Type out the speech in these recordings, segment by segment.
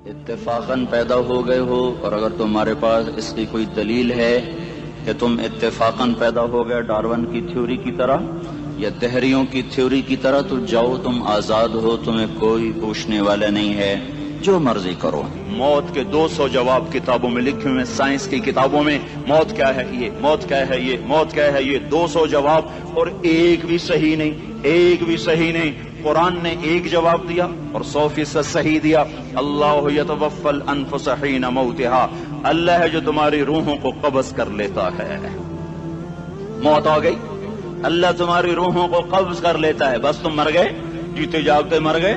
اتفاقاً پیدا ہو گئے ہو، اور اگر تمہارے پاس اس کی کوئی دلیل ہے کہ تم اتفاقاً پیدا ہو گئے ڈارون کی تھیوری کی طرح یا دہریوں کی تھیوری کی طرح، تو جاؤ، تم آزاد ہو، تمہیں کوئی پوچھنے والا نہیں ہے، جو مرضی کرو۔ موت کے 200 جواب کتابوں میں لکھے ہوئے، سائنس کی کتابوں میں موت کیا ہے یہ، موت کیا ہے یہ، موت کیا ہے یہ، 200 جواب، اور ایک بھی صحیح نہیں، ایک بھی صحیح نہیں۔ قرآن نے ایک جواب دیا اور 100% صحیح دیا۔ اللہ یتوفی الانفس حین موتها، اللہ ہے جو تمہاری روحوں کو قبض کر لیتا ہے۔ موت آ گئی، اللہ تمہاری روحوں کو قبض کر لیتا ہے، بس تم مر گئے، جیتے جاگتے مر گئے،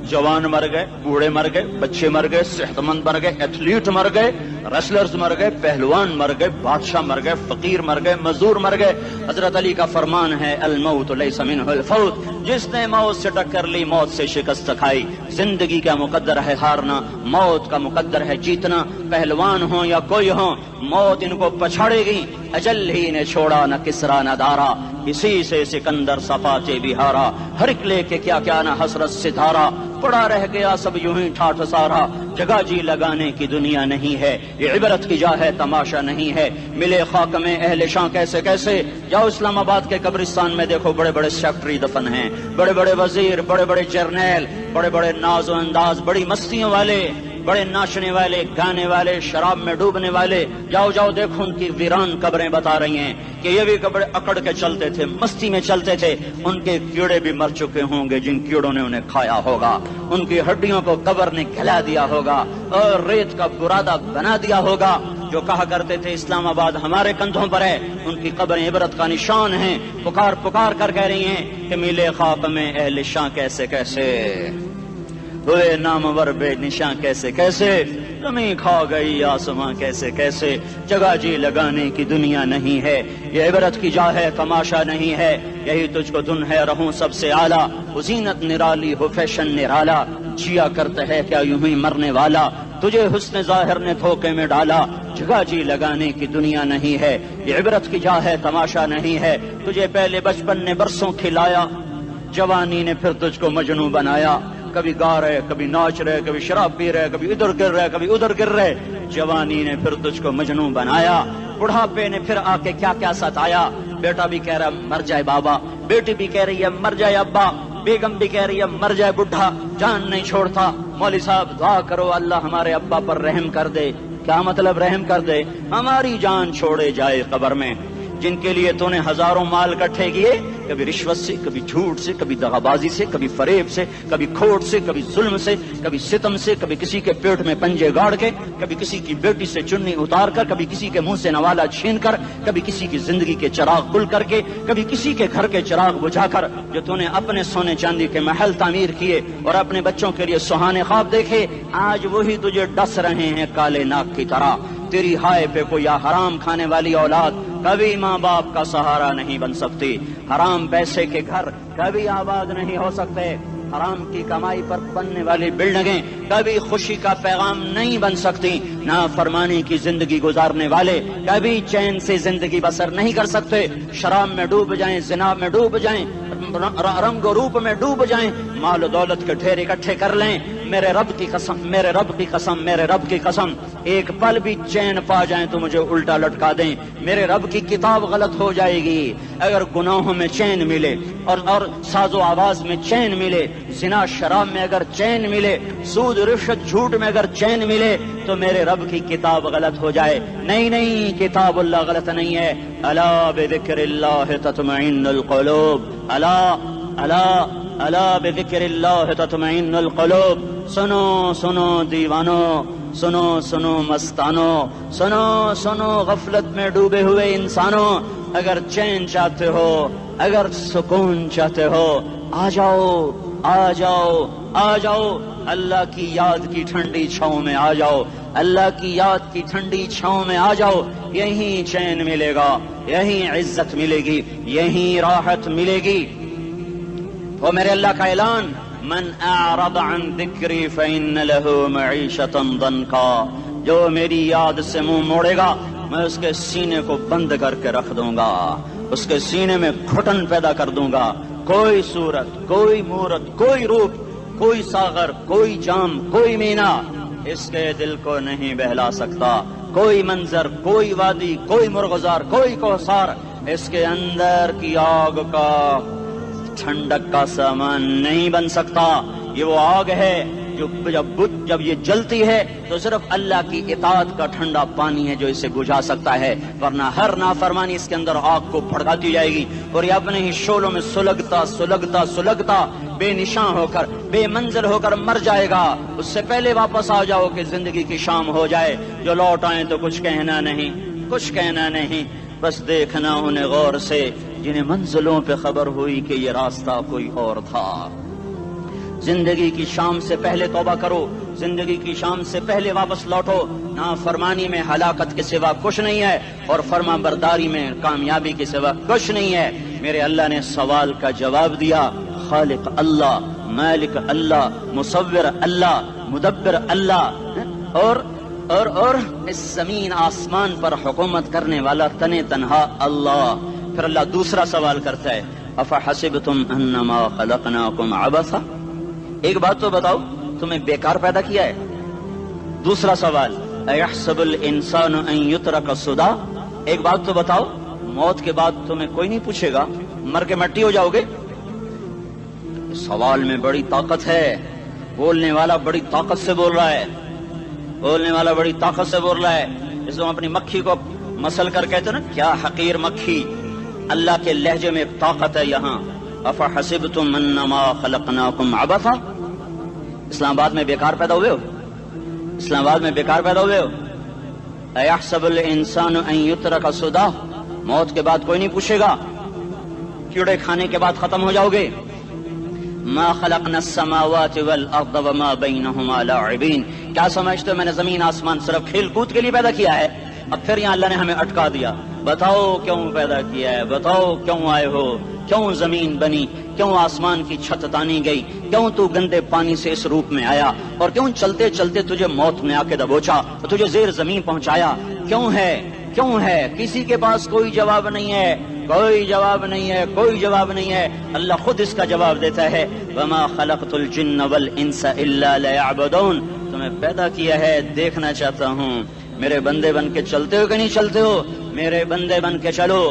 جوان مر گئے، بوڑھے مر گئے، بچے مر گئے، صحت مند مر گئے، ایتھلیٹ مر گئے، ریسلرز مر گئے، پہلوان مر گئے، بادشاہ مر گئے، فقیر مر گئے، مزدور مر گئے۔ حضرت علی کا فرمان ہے الموت لیس منہ الفوت، جس نے موت سے ٹکر لی موت سے شکست کھائی۔ زندگی کا مقدر ہے ہارنا، موت کا مقدر ہے جیتنا۔ پہلوان ہوں یا کوئی ہوں، موت ان کو پچھاڑے گی۔ اجل ہی نے چھوڑا نہ کسرا نہ دارا، اسی سے سکندر صفاتے بہارا۔ ہرکلے کے کیا کیا نہ حسرت ستارا، پڑا رہ گیا سب یوں ہی ٹھاٹھ سارا۔ جگہ جی لگانے کی دنیا نہیں ہے، یہ عبرت کی جا ہے تماشا نہیں ہے۔ ملے خاک میں اہل شاں کیسے کیسے، جاؤ اسلام آباد کے قبرستان میں دیکھو، بڑے بڑے سیکٹری دفن ہیں، بڑے بڑے وزیر، بڑے بڑے جرنیل، بڑے بڑے ناز و انداز، بڑی مستیوں والے، بڑے ناچنے والے، گانے والے، شراب میں ڈوبنے والے۔ جاؤ جاؤ دیکھو ان کی ویران قبریں بتا رہی ہیں کہ یہ بھی قبر اکڑ کے چلتے تھے، مستی میں چلتے تھے۔ ان کے کیڑے بھی مر چکے ہوں گے جن کیڑوں نے انہیں کھایا ہوگا، ان کی ہڈیوں کو قبر نے گلا دیا ہوگا اور ریت کا برادہ بنا دیا ہوگا۔ جو کہا کرتے تھے اسلام آباد ہمارے کندھوں پر ہے، ان کی قبریں عبرت کا نشان ہیں۔ پکار پکار کر کہہ رہی ہیں کہ ملے خاک میں اہل شاں کیسے کیسے، ہوئے نامور بے نشاں کیسے کیسے، زمین کھا گئی آسماں کیسے کیسے۔ جگہ جی لگانے کی دنیا نہیں ہے، یہ عبرت کی جا ہے تماشا نہیں ہے۔ یہی تجھ کو دن ہے رہوں سب سے اعلیٰ، وہ زینت نرالی ہو فیشن نرالا۔ جیا کرتا ہے کیا یوں ہی مرنے والا، تجھے حسن ظاہر نے دھوکے میں ڈالا۔ جگہ جی لگانے کی دنیا نہیں ہے، یہ عبرت کی جا ہے تماشا نہیں ہے۔ تجھے پہلے بچپن نے برسوں کھلایا، جوانی نے پھر تجھ کو مجنوں بنایا۔ کبھی گا رہے، کبھی ناچ رہے، کبھی شراب پی رہے، کبھی ادھر گر رہے، کبھی ادھر گر رہے۔ جوانی نے پھر تجھ کو مجنوں بنایا، بڑھاپے نے پھر آ کے کیا کیا ستایا۔ بیٹا بھی کہہ رہا مر جائے بابا، بیٹی بھی کہہ رہی ہے مر جائے ابا، بیگم بھی کہہ رہی ہے مر جائے بڈھا، جان نہیں چھوڑتا۔ مولوی صاحب دعا کرو اللہ ہمارے ابا پر رحم کر دے۔ کیا مطلب رحم کر دے؟ ہماری جان چھوڑے جائے قبر میں۔ جن کے لیے تو نے ہزاروں مال اکٹھے کیے، کبھی رشوت سے، کبھی جھوٹ سے، کبھی دغابازی سے، کبھی فریب سے، کبھی کھوٹ سے، کبھی ظلم سے، کبھی ستم سے، کبھی کسی کے پیٹ میں پنجے گاڑ کے، کبھی کسی کی بیٹی سے چنی اتار کر، کبھی کسی کے منہ سے نوالا چھین کر، کبھی کسی کی زندگی کے چراغ کھل کر کے، کبھی کسی کے گھر کے چراغ بجھا کر۔ جو تو نے اپنے سونے چاندی کے محل تعمیر کیے اور اپنے بچوں کے لیے سہانے خواب دیکھے، آج وہی تجھے ڈس رہے ہیں کالے ناک کی طرح۔ تیری ہائے پہ کوئی حرام کھانے والی اولاد کبھی ماں باپ کا سہارا نہیں بن سکتی۔ حرام پیسے کے گھر کبھی آباد نہیں ہو سکتے۔ حرام کی کمائی پر بننے والی بلڈنگیں کبھی خوشی کا پیغام نہیں بن سکتی۔ نافرمانی کی زندگی گزارنے والے کبھی چین سے زندگی بسر نہیں کر سکتے۔ شراب میں ڈوب جائیں، زنا میں ڈوب جائیں، رنگ و روپ میں ڈوب جائیں، مال و دولت کے ڈھیر اکٹھے کر لیں، میرے رب کی قسم، میرے رب کی قسم، میرے رب کی قسم، ایک پل بھی چین پا جائیں تو مجھے الٹا لٹکا دیں۔ میرے رب کی کتاب غلط ہو جائے گی اگر گناہوں میں چین ملے اور ساز و آواز میں چین ملے، زنا شراب میں اگر چین ملے، سود رشوت جھوٹ میں اگر چین ملے تو میرے رب کی کتاب غلط ہو جائے۔ نہیں نہیں، کتاب اللہ غلط نہیں ہے۔ الا بذکر اللہ تطمئن القلوب، الا الا الا بذکر اللہ تطمئن القلوب۔ سنو سنو دیوانو، سنو سنو مستانو، سنو سنو غفلت میں ڈوبے ہوئے انسانوں، اگر چین چاہتے ہو، اگر سکون چاہتے ہو، آ جاؤ آ جاؤ آ جاؤ، اللہ کی یاد کی ٹھنڈی چھاؤں میں آ جاؤ، اللہ کی یاد کی ٹھنڈی چھاؤں میں آ جاؤ۔ یہیں چین ملے گا، یہیں عزت ملے گی، یہیں راحت ملے گی۔ وہ میرے اللہ کا اعلان، من اعرض عن ذکری فإن له معیشۃ ضنکا، جو میری یاد سے منہ موڑے گا میں اس کے سینے کو بند کر کے رکھ دوں گا، اس کے سینے میں گھٹن پیدا کر دوں گا۔ کوئی صورت، کوئی مورت، کوئی روپ، کوئی ساغر، کوئی جام، کوئی مینا اس کے دل کو نہیں بہلا سکتا. کوئی منظر، کوئی وادی، کوئی مرغزار، کوئی کوثر اس کے اندر کی آگ کا ٹھنڈک کا سامان نہیں بن سکتا. یہ وہ آگ ہے جو جب یہ جلتی ہے تو صرف اللہ کی اطاعت کا ٹھنڈا پانی ہے جو اسے بجھا سکتا ہے، ورنہ ہر نافرمانی اس کے اندر آگ کو بھڑکاتی جائے گی اور یہ اپنے ہی شعلوں میں سلگتا بے نشان ہو کر، بے منزل ہو کر مر جائے گا. اس سے پہلے واپس آ جاؤ کہ زندگی کی شام ہو جائے. جو لوٹ آئیں تو کچھ کہنا نہیں، بس دیکھنا انہیں غور سے جنہیں منزلوں پہ خبر ہوئی کہ یہ راستہ کوئی اور تھا. زندگی کی شام سے پہلے توبہ کرو، زندگی کی شام سے پہلے واپس لوٹو. نافرمانی میں ہلاکت کے سوا کچھ نہیں ہے اور فرما برداری میں کامیابی کے سوا کچھ نہیں ہے. میرے اللہ نے سوال کا جواب دیا. خالق اللہ، مالک اللہ، مصور اللہ، مدبر اللہ اور اس زمین آسمان پر حکومت کرنے والا تنے تنہا اللہ. پھر اللہ دوسرا سوال کرتا ہے، افحسبتم انما خلقناکم عبثا. ایک بات تو بتاؤ، تمہیں بیکار پیدا کیا ہے؟ دوسرا سوال، ایحسب الانسان ان یترک سدی. ایک بات تو بتاؤ، موت کے بعد تمہیں کوئی نہیں پوچھے گا، مر کے مٹی ہو جاؤ گے؟ سوال میں بڑی طاقت ہے. بولنے والا بڑی طاقت سے بول رہا ہے، جس کو اپنی مکھی کو مسل کر کہتے نا، کیا حقیر مکھی. اللہ کے لہجے میں طاقت ہے یہاں. افحسبتم انما خلقناکم عبثا. اسلام آباد میں بیکار پیدا ہوئے ہو؟ ایحسب الانسان ان یترک سدی. موت کے بعد کوئی نہیں پوچھے گا، کیڑے کھانے کے بعد ختم ہو جاؤ گے. ما خلقنا السماوات والارض وما بینہما لاعبین. کیا سمجھتے ہو میں نے زمین آسمان صرف کھیل کود کے لیے پیدا کیا ہے؟ اب پھر یہاں اللہ نے ہمیں اٹکا دیا. بتاؤ کیوں پیدا کیا ہے، بتاؤ کیوں آئے ہو، کیوں زمین بنی، کیوں آسمان کی چھت تانی گئی، کیوں تو گندے پانی سے اس روپ میں آیا، اور کیوں چلتے چلتے تجھے موت نے آ کے دبوچا اور تجھے زیر زمین پہنچایا. کیوں ہے؟ کسی کے پاس کوئی جواب نہیں ہے. اللہ خود اس کا جواب دیتا ہے، وما خلقت الجن والانس الا لیعبدون. تمہیں پیدا کیا ہے، دیکھنا چاہتا ہوں میرے بندے بن کے چلتے ہو کہ نہیں چلتے ہو. میرے بندے بن کے چلو.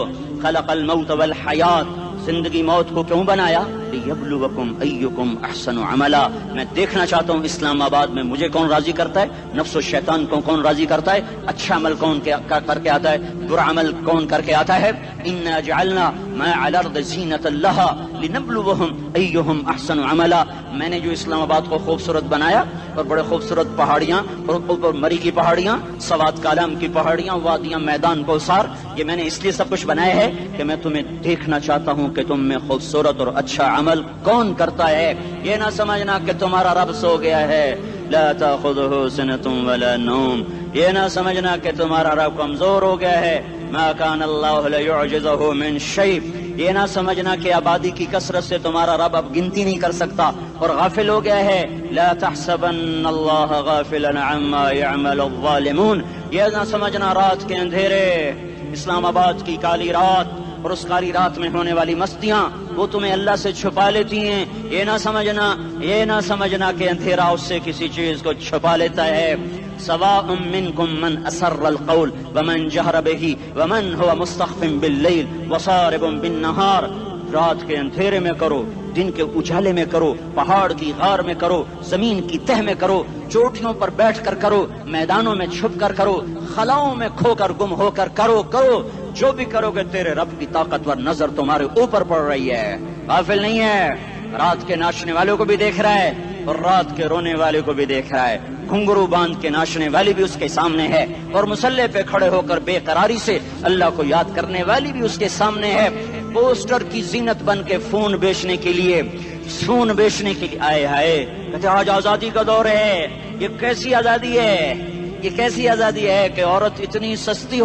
خلق الموت والحیات. زندگی موت کو کیوں بنایا؟ لیبلوکم ایکم احسن عملا. میں دیکھنا چاہتا ہوں اسلام آباد میں مجھے کون راضی کرتا ہے، نفس و شیطان کو کون راضی کرتا ہے، اچھا عمل کون کر کے آتا ہے، برا عمل کون کر کے آتا ہے. انا جعلنا ما علی الارض زینۃ لها لنبلوہم ایہم احسن عملا. میں نے جو اسلام آباد کو خوبصورت بنایا اور بڑے خوبصورت پہاڑیاں اور اوپر مری کی پہاڑیاں، سوات کالام کی پہاڑیاں، وادیاں، میدان کوثر، یہ میں نے اس لیے سب کچھ بنایا ہے کہ میں تمہیں دیکھنا چاہتا ہوں کہ تم میں خوبصورت اور اچھا عمل کون کرتا ہے. یہ نہ سمجھنا کہ تمہارا رب سو گیا ہے، لا تاخذہ سنۃ ولا نوم. یہ نہ سمجھنا کہ تمہارا رب کمزور ہو گیا ہے، ما کان اللہ لیعجزہ من شیء. یہ نہ سمجھنا کہ آبادی کی کثرت سے تمہارا رب اب گنتی نہیں کر سکتا اور غافل ہو گیا ہے. لا تحسبن اللہ غافلا عما يعمل الظالمون. یہ نہ سمجھنا رات کے اندھیرے، اسلام آباد کی کالی رات اور اس کالی رات میں ہونے والی مستیاں وہ تمہیں اللہ سے چھپا لیتی ہیں. یہ نہ سمجھنا کہ اندھیرا اس سے کسی چیز کو چھپا لیتا ہے. سواء منکم من اسر القول ومن جہر بہ ومن هو مستخف باللیل وصارب بالنہار. رات کے اندھیرے میں کرو، دن کے اجالے میں کرو، پہاڑ کی غار میں کرو، زمین کی تہ میں کرو، چوٹیوں پر بیٹھ کر کرو، میدانوں میں چھپ کر کرو، خلاؤں میں کھو کر گم ہو کر کرو. جو بھی کرو گے تیرے رب کی طاقتور نظر تمہارے اوپر پڑ رہی ہے، غافل نہیں ہے. رات کے ناچنے والوں کو بھی دیکھ رہا ہے اور رات کے رونے والے کو بھی دیکھ رہا ہے. گھنگرو باندھ کے ناچنے والی بھی اس کے سامنے ہے اور مسلح پہ کھڑے ہو کر بے قراری سے اللہ کو یاد کرنے والی بھی اس کے سامنے ہے. پوسٹر کی زینت بن کے فون بیچنے کے لیے آئے ہائے کہتے آج آزادی کا دور ہے. یہ کیسی آزادی ہے کہ عورت اتنی سستی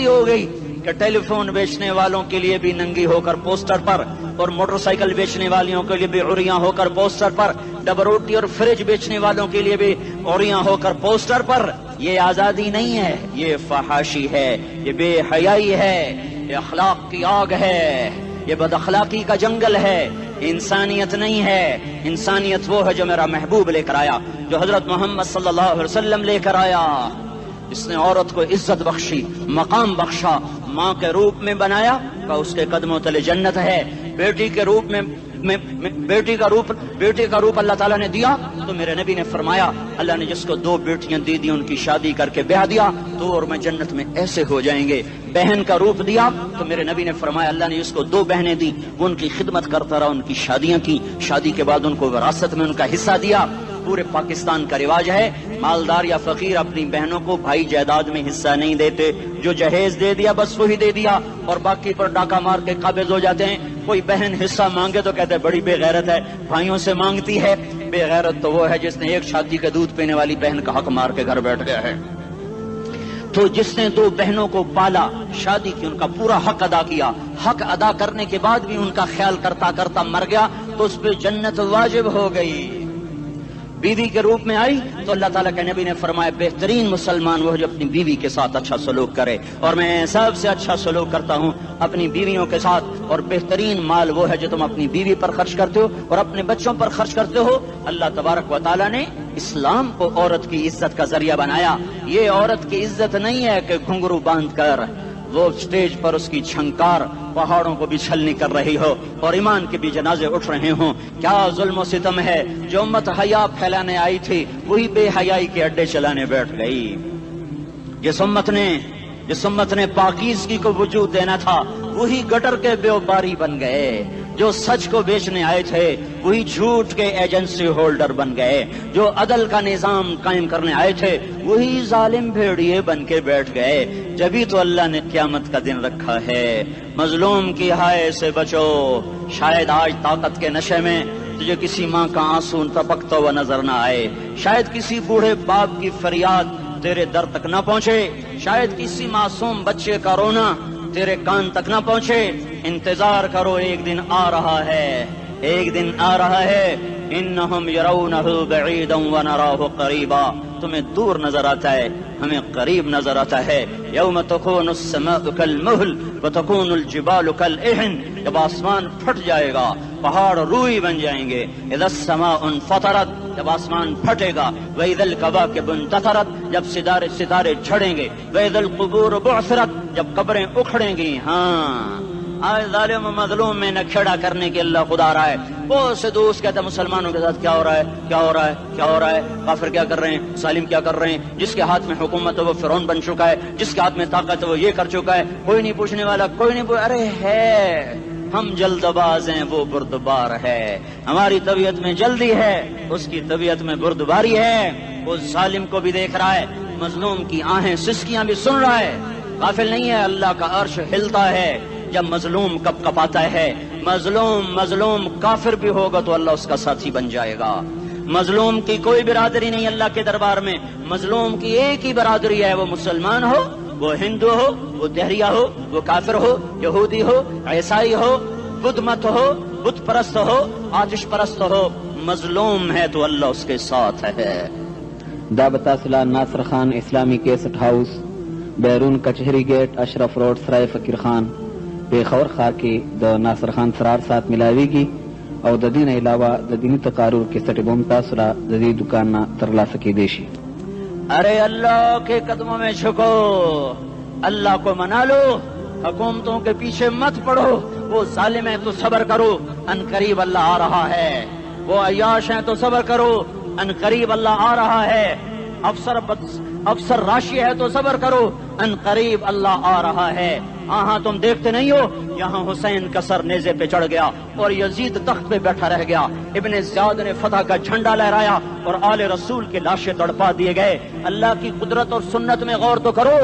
ہو گئی کہ ٹیلی فون بیچنے والوں کے لیے بھی ننگی ہو کر پوسٹر پر اور موٹر سائیکل بیچنے والوں کے لیے بھی عریاں ہو کر پوسٹر پر، ڈبل روٹی اور فریج بیچنے والوں کے لیے بھی عریاں ہو کر پوسٹر پر. یہ آزادی نہیں ہے، یہ فحاشی ہے، یہ بے حیائی ہے، یہ اخلاق کی آگ ہے، یہ بد اخلاقی کا جنگل ہے. انسانیت نہیں ہے. انسانیت وہ ہے جو میرا محبوب لے کر آیا، جو حضرت محمد صلی اللہ علیہ وسلم لے کر آیا، جس نے عورت کو عزت بخشی، مقام بخشا، ماں کے روپ میں بنایا، کہ اس کے قدموں تلے جنت ہے. بیٹی کے روپ میں بیٹی کا روپ اللہ تعالیٰ نے دیا تو میرے نبی نے فرمایا اللہ نے جس کو 2 بیٹیاں دی ان کی شادی کر کے بیاہ دیا تو اور میں جنت میں ایسے ہو جائیں گے. بہن کا روپ دیا تو میرے نبی نے فرمایا اللہ نے جس کو 2 بہنیں دی وہ ان کی خدمت کرتا رہا، ان کی شادیاں کی، شادی کے بعد ان کو وراثت میں ان کا حصہ دیا. پورے پاکستان کا رواج ہے مالدار یا فقیر اپنی بہنوں کو بھائی جائیداد میں حصہ نہیں دیتے، جو جہیز دے دیا بس وہی دے دیا اور باقی پر ڈاکہ مار کے قابض ہو جاتے ہیں. کوئی بہن حصہ مانگے تو کہتے ہیں بڑی بے غیرت ہے، بھائیوں سے مانگتی ہے. بے غیرت تو وہ ہے جس نے ایک شادی کے دودھ پینے والی بہن کا حق مار کے گھر بیٹھ گیا ہے. تو جس نے 2 بہنوں کو پالا، شادی کی، ان کا پورا حق ادا کیا، حق ادا کرنے کے بعد بھی ان کا خیال کرتا کرتا مر گیا تو اس پہ جنت واجب ہو گئی. بیوی کے روپ میں آئی تو اللہ تعالیٰ کے نبی نے فرمایا بہترین مسلمان وہ جو اپنی بیوی کے ساتھ اچھا سلوک کرے، اور میں سب سے اچھا سلوک کرتا ہوں اپنی بیویوں کے ساتھ. اور بہترین مال وہ ہے جو تم اپنی بیوی پر خرچ کرتے ہو اور اپنے بچوں پر خرچ کرتے ہو. اللہ تبارک و تعالیٰ نے اسلام کو عورت کی عزت کا ذریعہ بنایا. یہ عورت کی عزت نہیں ہے کہ گھنگرو باندھ کر وہ سٹیج پر اس کی چھنکار پہاڑوں کو بھی چھلنی کر رہی ہو اور ایمان کے بھی جنازے اٹھ رہے ہوں. کیا ظلم و ستم ہے، جو امت حیا پھیلانے آئی تھی وہی بے حیائی کے اڈے چلانے بیٹھ گئی. جس امت نے پاکیزگی کو وجود دینا تھا وہی گٹر کے بیوپاری بن گئے. جو سچ کو بیچنے آئے تھے وہی جھوٹ کے ایجنسی ہولڈر بن گئے. جو عدل کا نظام قائم کرنے آئے تھے وہی ظالم بھیڑیے بن کے بیٹھ گئے. جبھی تو اللہ نے قیامت کا دن رکھا ہے. مظلوم کی ہائے سے بچو، شاید آج طاقت کے نشے میں تجھے کسی ماں کا آنسو ٹپکتا ہوا نظر نہ آئے، شاید کسی بوڑھے باپ کی فریاد تیرے در تک نہ پہنچے، شاید کسی معصوم بچے کا رونا تیرے کان تک نہ پہنچے. انتظار کرو، ایک دن آ رہا ہے، ایک دن آ رہا ہے. انہم یرونہ بعیدا ونراہ قریبا، تمہیں دور نظر آتا ہے ہمیں قریب نظر آتا ہے. یوم تکون السماء کالمہل وتکون الجبال کالعہن، جب آسمان پھٹ جائے گا پہاڑ روئی بن جائیں گے. اذا السماء انفطرت، جب آسمان پھٹے گا. واذا الکواکب انتثرت، جب ستارے جھڑیں گے. واذا القبور بعثرت، جب قبریں اکھڑیں گی. ہاں آج ظالم و مظلوم میں نہ کھڑا کرنے کے اللہ خدا رہا ہے. بہت سے دوست کہتے ہیں مسلمانوں کے ساتھ کیا ہو رہا ہے، کیا ہو رہا ہے، کیا ہو رہا ہے، کافر کیا کر رہے ہیں، ظالم کیا کر رہے ہیں. جس کے ہاتھ میں حکومت ہے وہ فرعون بن چکا ہے، جس کے ہاتھ میں طاقت ہے وہ یہ کر چکا ہے. کوئی نہیں پوچھنے والا، کوئی نہیں ارے ہے ہم جلد باز ہیں وہ بردبار ہے. ہماری طبیعت میں جلدی ہے، اس کی طبیعت میں بردباری ہے. وہ ظالم کو بھی دیکھ رہا ہے، مظلوم کی آہیں سسکیاں بھی سن رہا ہے. غافل نہیں ہے، اللہ کا عرش ہلتا ہے جب مظلوم کپ کپاتا ہے. مظلوم کافر بھی ہوگا تو اللہ اس کا ساتھی بن جائے گا. مظلوم کی کوئی برادری نہیں اللہ کے دربار میں. مظلوم کی ایک ہی برادری ہے، وہ مسلمان ہو، وہ ہندو ہو، وہ دہریہ ہو، وہ کافر ہو، یہودی ہو، عیسائی ہو، بدھ مت ہو، بت پرست ہو، آتش پرست ہو. مظلوم ہے تو اللہ اس کے ساتھ ہے. دابتاسلا ناصر خان اسلامی کیسٹ ہاؤس، بیرون کچہری گیٹ، اشرف روڈ، سرائے فقیر خان، پیښور ښار کې د ناصر خان سرار سات ملاویږي او د دې نه علاوه د دیني تقارر کیسټ بم تاسو را د دې دکان نه ترلاسه کیدی شي. ارے اللہ کے قدموں میں جھکو، اللہ کو منا لو، حکومتوں کے پیچھے مت پڑو. وہ ظالم ہے تو صبر کرو، ان قریب اللہ آ رہا ہے. وہ عیاش ہیں تو صبر کرو، ان قریب اللہ آ رہا ہے. افسر راشی ہے تو صبر کرو، ان قریب اللہ آ رہا ہے. ہاں تم دیکھتے نہیں ہو یہاں حسین کا سر نیزے پہ چڑھ گیا اور یزید تخت پہ بیٹھا رہ گیا. ابن زیاد نے فتح کا جھنڈا لہرایا اور آل رسول کے لاشیں تڑپا دیے گئے. اللہ کی قدرت اور سنت میں غور تو کرو.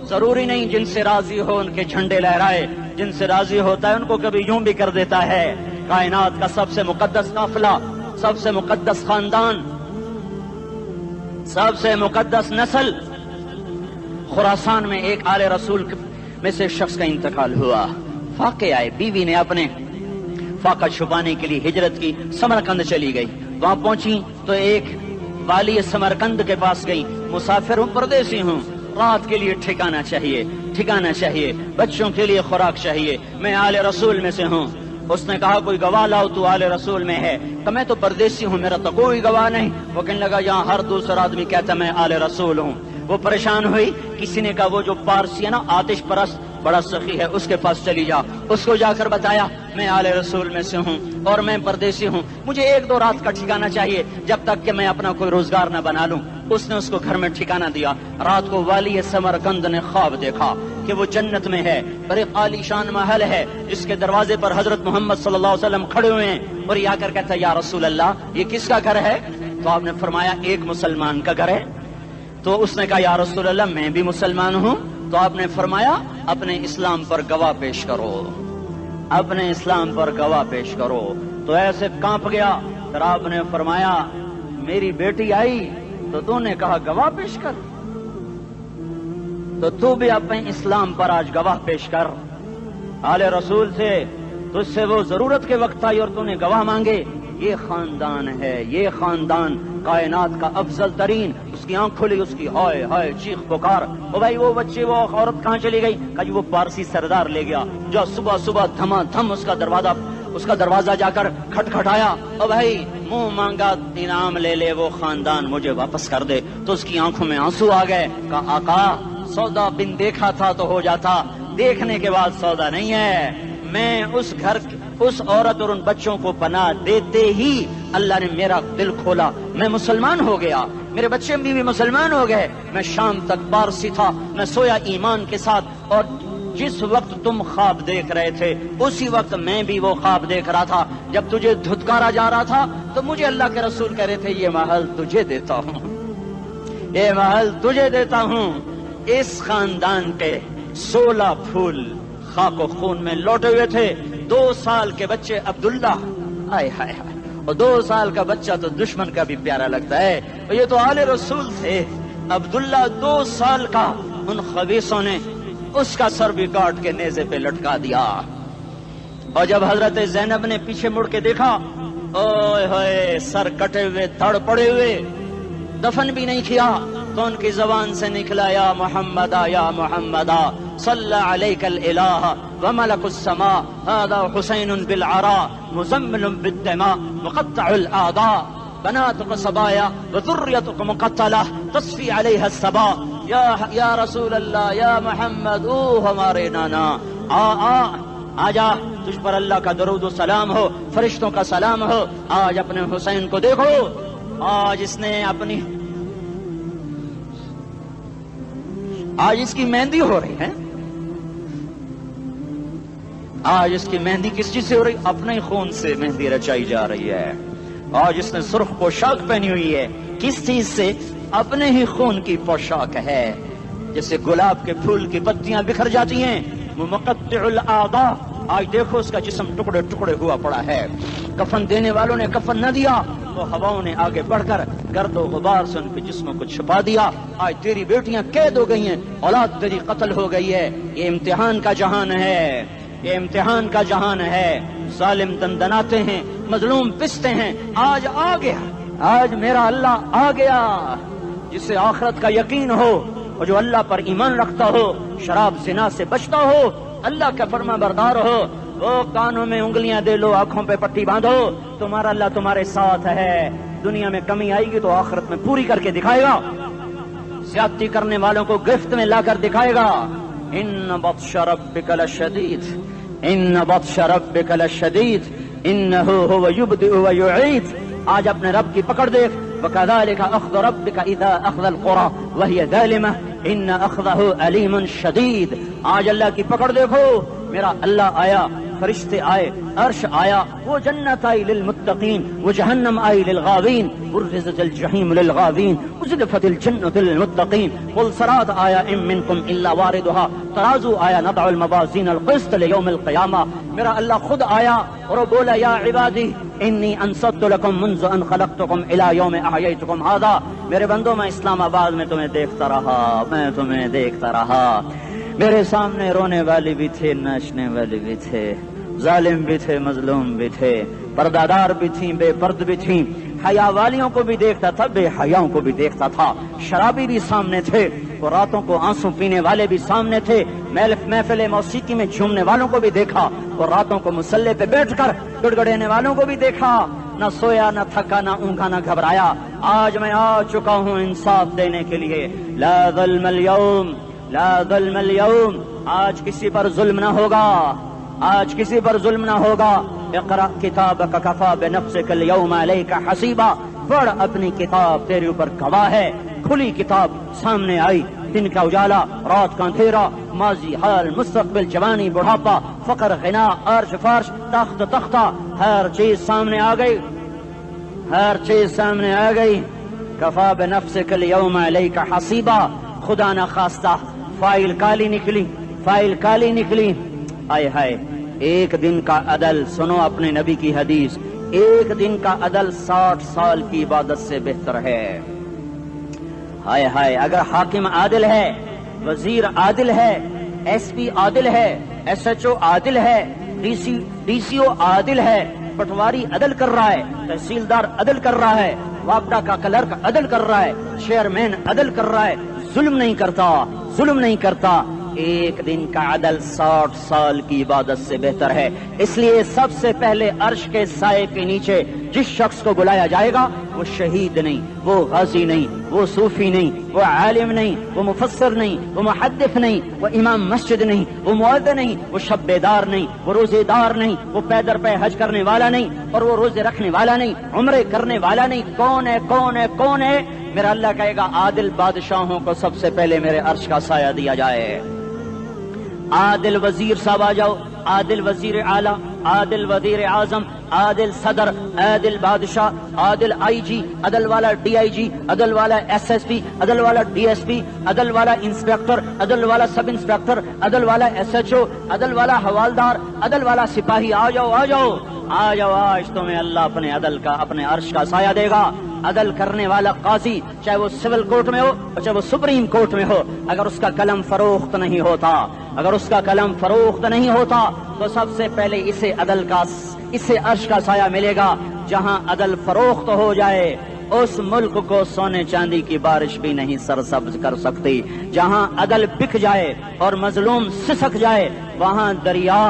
ضروری نہیں جن سے راضی ہو ان کے جھنڈے لہرائے، جن سے راضی ہوتا ہے ان کو کبھی یوں بھی کر دیتا ہے. کائنات کا سب سے مقدس قافلہ، سب سے مقدس خاندان، سب سے مقدس نسل، خراسان میں ایک آل رسول میں سے شخص کا انتقال ہوا. فاقے آئے، بیوی نے اپنے فاقہ چھپانے کے لیے ہجرت کی، سمرقند چلی گئی. وہاں پہنچی تو ایک والی سمرقند کے پاس گئی. مسافر ہوں، پردیسی ہوں، رات کے لیے ٹھکانا چاہیے، بچوں کے لیے خوراک چاہیے، میں آل رسول میں سے ہوں. اس نے کہا کوئی گواہ لاؤ تو آل رسول میں ہے، کہ میں تو پردیسی ہوں، میرا تو کوئی گواہ نہیں۔ وہ کہنے لگا یہاں ہر دوسرا آدمی کہتا میں آل رسول ہوں۔ وہ پریشان ہوئی، کسی نے کہا وہ جو پارسی ہے نا آتش پرست بڑا سخی ہے، اس کے پاس چلی جا۔ اس کو جا کر بتایا میں آل رسول میں سے ہوں اور میں پردیسی ہوں، مجھے 1-2 رات کا ٹھکانہ چاہیے جب تک کہ میں اپنا کوئی روزگار نہ بنا لوں۔ اس نے اس کو گھر میں ٹھکانہ دیا۔ رات کو والی سمرقند نے خواب دیکھا کہ وہ جنت میں ہے، بڑے عالی شان محل ہے، جس کے دروازے پر حضرت محمد صلی اللہ علیہ وسلم کھڑے ہوئے ہیں، اور یہ آ کر کہتا ہے یا رسول اللہ یہ کس کا گھر ہے؟ تو آپ نے فرمایا ایک مسلمان کا گھر ہے۔ تو اس نے کہا یا رسول اللہ میں بھی مسلمان ہوں۔ تو آپ نے فرمایا اپنے اسلام پر گواہ پیش کرو، اپنے اسلام پر گواہ پیش کرو۔ تو ایسے کانپ گیا۔ پھر آپ نے فرمایا میری بیٹی آئی تو تو نے کہا گواہ پیش کر، تو تو بھی اپنے اسلام پر آج گواہ پیش کر۔ آل رسول سے تجھ سے وہ ضرورت کے وقت آئی اور تو نے گواہ مانگے۔ یہ خاندان ہے، یہ خاندان کائنات کا افضل ترین۔ اس کی آنکھ کھلی، اس کی ہائے ہائے چیخ پکار، او بھائی وہ بچے وہ عورت کہاں چلی گئی؟ کہا جی وہ پارسی سردار لے گیا، جو صبح صبح دھما دھم اس کا دروازہ جا کر کھٹکھٹایا، او بھائی منہ مانگا انعام لے لے، وہ خاندان مجھے واپس کر دے۔ تو اس کی آنکھوں میں آنسو آ گئے۔ کہا آقا سودا بن دیکھا تھا تو ہو جاتا، دیکھنے کے بعد سودا نہیں ہے۔ میں اس گھر اس عورت اور ان بچوں کو پناہ دیتے ہی اللہ نے میرا دل کھولا، میں مسلمان ہو گیا، میرے بچے بھی مسلمان ہو گئے۔ میں شام تک پارسی تھا، میں سویا ایمان کے ساتھ، اور جس وقت تم خواب دیکھ رہے تھے اسی وقت میں بھی وہ خواب دیکھ رہا تھا۔ جب تجھے دھتکارا جا رہا تھا تو مجھے اللہ کے رسول کہہ رہے تھے یہ محل تجھے دیتا ہوں، یہ محل تجھے دیتا ہوں۔ اس خاندان کے 16 پھول خاک و خون میں لوٹے ہوئے تھے۔ 2 سال کے بچے عبداللہ، ہائے ہائے ہائے، اور 2 سال کا بچہ تو دشمن کا بھی پیارا لگتا ہے، اور یہ تو آل رسول تھے۔ عبداللہ 2 سال کا، ان خبیثوں نے اس کا سر بھی کاٹ کے نیزے پہ لٹکا دیا۔ اور جب حضرت زینب نے پیچھے مڑ کے دیکھا، اوئے ہوئے سر کٹے ہوئے، دھڑ پڑے ہوئے، دفن بھی نہیں کیا، تو ان کی زبان سے نکلا یا محمد یا محمد صلی علیک الالہ وملک السماء هذا حسین بالعراء مزمل بالدماء مقطع الاعضاء بناتك صبايا وذريتك مقتلہ تصفی علیہ الصبا۔ یا رسول اللہ یا محمد، او ہمارے نانا، آ جا، تجھ پر اللہ کا درود و سلام ہو، فرشتوں کا سلام ہو۔ آج اپنے حسین کو دیکھو، آج اس نے اپنی آج اس کی مہندی ہو رہی ہے، آج اس کی مہندی کس چیز سے ہو رہی؟ اپنے خون سے مہندی رچائی جا رہی ہے۔ آج اس نے سرخ پوشاک پہنی ہوئی ہے، کس چیز سے؟ اپنے ہی خون کی پوشاک ہے۔ جیسے گلاب کے پھول کی پتیاں بکھر جاتی ہیں، مقطع الاعضاء، آج دیکھو اس کا جسم ٹکڑے ٹکڑے ہوا پڑا ہے۔ کفن دینے والوں نے کفن نہ دیا تو ہواؤں نے آگے بڑھ کر گرد و غبار سے ان کے جسموں کو چھپا دیا۔ آج تیری بیٹیاں قید ہو گئی ہیں، اولاد تیری قتل ہو گئی ہے۔ یہ امتحان کا جہان ہے، یہ امتحان کا جہان ہے۔ ظالم دندناتے ہیں، مظلوم پستے ہیں۔ آج آ گیا، آج میرا اللہ آ گیا، جسے آخرت کا یقین ہو اور جو اللہ پر ایمان رکھتا ہو، شراب زنا سے بچتا ہو، اللہ کا فرما بردار ہو۔ وہ کانوں میں انگلیاں دے لو، آنکھوں پہ پٹی باندھو، تمہارا اللہ تمہارے ساتھ ہے۔ دنیا میں کمی آئے گی تو آخرت میں پوری کر کے دکھائے گا۔ زیادتی کرنے والوں کو گرفت میں لا کر دکھائے گا۔ ان بطش ربک لشدید، ان بطش ربک لشدید انہ هو یبدئ ویعید۔ آج اپنے رب کی پکڑ دیکھ، وکذالک اخذ ربک اذا اخذ القری وہی ظالمہ ان اخذہ علیم شدید۔ آج اللہ کی پکڑ دیکھو، میرا اللہ آیا، فرشتے آئے، عرش آیا، وہ جنت آئی للمتقین، وہ جہنم آئی للغاوین، برزت الجحیم للغاوین، ازلفت الجنت للمتقین، قل صراط آیا ام منکم الا واردها، ترازو آیا نضع الموازین القسط لیوم القیامہ۔ میرا اللہ خود آیا اور وہ بولا یا عبادی انی انصت لکم منذ ان خلقتکم الی یوم احییتکم ھذا۔ میرے بندوں، میں اسلام آباد میں تمہیں دیکھتا رہا، میں تمہیں دیکھتا رہا۔ میرے سامنے رونے والی بھی تھے، ناچنے والے بھی تھے، ظالم بھی تھے، مظلوم بھی تھے، پردادار بھی تھیں، بے پرد بھی تھیں، حیا والیوں کو بھی دیکھتا تھا، بے حیاؤں کو بھی دیکھتا تھا، شرابی بھی سامنے تھے، وہ راتوں کو آنسو پینے والے بھی سامنے تھے، محفل موسیقی میں جھومنے والوں کو بھی دیکھا، وہ راتوں کو مصلے پہ بیٹھ کر گڑگڑانے والوں کو بھی دیکھا، نہ سویا نہ تھکا نہ اونگا نہ گھبرایا۔ آج میں آ چکا ہوں انصاف دینے کے لیے، لا ظلم اليوم، لا ظلم اليوم، آج کسی پر ظلم نہ ہوگا، آج کسی پر ظلم نہ ہوگا۔ اقرأ کتابک کفی بنفسک اليوم علیک حسیبا، پڑھ اپنی کتاب، تیرے اوپر گواہ ہے۔ کھلی کتاب سامنے آئی، دن کا اجالا، رات کا اندھیرا، ماضی حال مستقبل جوانی بڑھاپا، فقر غنا عرش فرش تخت تختہ، ہر چیز سامنے آ گئی، ہر چیز سامنے آ گئی۔ کفی بنفسک اليوم علیک حسیبا، خدا نہ خواستہ فائل کالی نکلی، فائل کالی نکلی۔ آئے ہائے، ایک دن کا عدل، سنو اپنے نبی کی حدیث، ایک دن کا عدل 60 سال کی عبادت سے بہتر ہے۔ ہائے ہائے، اگر حاکم عادل ہے، وزیر عادل ہے، ایس پی عادل ہے، ایس ایچ او عادل ہے، ڈی سی او عادل ہے، پٹواری عدل کر رہا ہے، تحصیلدار عدل کر رہا ہے، وابڈا کا کلرک عدل کر رہا ہے، چیئرمین عدل کر رہا ہے، ظلم نہیں کرتا، ظلم نہیں کرتا، ایک دن کا عدل 60 سال کی عبادت سے بہتر ہے۔ اس لیے سب سے پہلے عرش کے سائے کے نیچے جس شخص کو بلایا جائے گا وہ شہید نہیں، وہ غازی نہیں، وہ صوفی نہیں، وہ عالم نہیں، وہ مفسر نہیں، وہ محدث نہیں، وہ امام مسجد نہیں، وہ مؤذن نہیں، وہ شب بیدار نہیں، وہ روزے دار نہیں، وہ پیدر پہ حج کرنے والا نہیں، اور وہ روزے رکھنے والا نہیں، عمرے کرنے والا نہیں۔ کون ہے، کون ہے، کون ہے؟ میرا اللہ کہے گا عادل بادشاہوں کو سب سے پہلے میرے عرش کا سایہ دیا جائے۔ عادل وزیر صاحب آ جاؤ، عادل وزیر اعلیٰ، عادل وزیر اعظم، عادل صدر، عادل بادشاہ، عادل آئی جی، عدل والا ڈی آئی جی، عدل والا ایس ایس پی، عدل والا ڈی ایس پی، عدل والا انسپیکٹر، عدل والا سب انسپیکٹر، عدل والا ایس ایچ او، عدل والا حوالدار، عدل والا سپاہی، آ جاؤ آ جاؤ آ جاؤ، آج تمہیں اللہ اپنے عدل کا، اپنے عرش کا سایہ دے گا۔ عدل کرنے والا قاضی، چاہے وہ سول کورٹ میں ہو چاہے وہ سپریم کورٹ میں ہو، اگر اس کا قلم فروخت نہیں ہوتا، اگر اس کا قلم فروخت نہیں ہوتا تو سب سے پہلے اسے عدل کا، اسے عرش کا سایہ ملے گا۔ جہاں عدل فروخت ہو جائے اس ملک کو سونے چاندی کی بارش بھی نہیں سرسبز کر سکتی۔ جہاں عدل بک جائے اور مظلوم سسک جائے وہاں دریا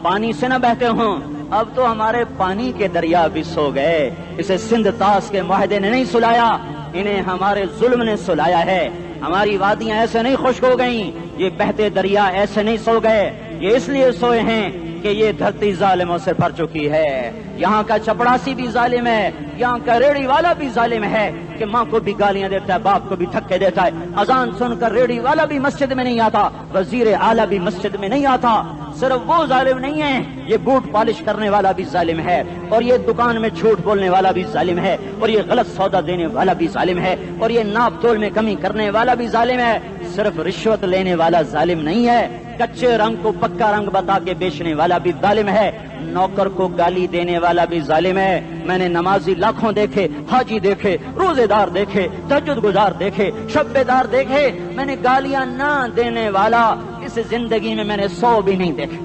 پانی سے نہ بہتے ہوں۔ اب تو ہمارے پانی کے دریا بھی سو گئے، اسے سندھ طاس کے معاہدے نے نہیں سلایا، انہیں ہمارے ظلم نے سلایا ہے۔ ہماری وادیاں ایسے نہیں خشک ہو گئیں، یہ بہتے دریا ایسے نہیں سو گئے، یہ اس لیے سوئے ہیں کہ یہ دھرتی ظالموں سے بھر چکی ہے۔ یہاں کا چپڑاسی بھی ظالم ہے، یہاں کا ریڑھی والا بھی ظالم ہے کہ ماں کو بھی گالیاں دیتا ہے، باپ کو بھی دھکے دیتا ہے۔ اذان سن کر ریڑھی والا بھی مسجد میں نہیں آتا، وزیر اعلیٰ بھی مسجد میں نہیں آتا۔ صرف وہ ظالم نہیں ہے، یہ بوٹ پالش کرنے والا بھی ظالم ہے، اور یہ دکان میں جھوٹ بولنے والا بھی ظالم ہے، اور یہ غلط سودا دینے والا بھی ظالم ہے، اور یہ ناپ تول میں کمی کرنے والا بھی ظالم ہے۔ صرف رشوت لینے والا ظالم نہیں ہے، کچے رنگ کو پکا رنگ بتا کے بیچنے والا بھی ظالم ہے، نوکر کو گالی دینے والا بھی ظالم ہے۔ میں نے نمازی لاکھوں دیکھے، حاجی دیکھے، روزے دار دیکھے، تہجد گزار دیکھے، شب بیدار دیکھے، میں نے گالیاں نہ دینے والا اس زندگی میں نے 100 بھی نہیں دیکھے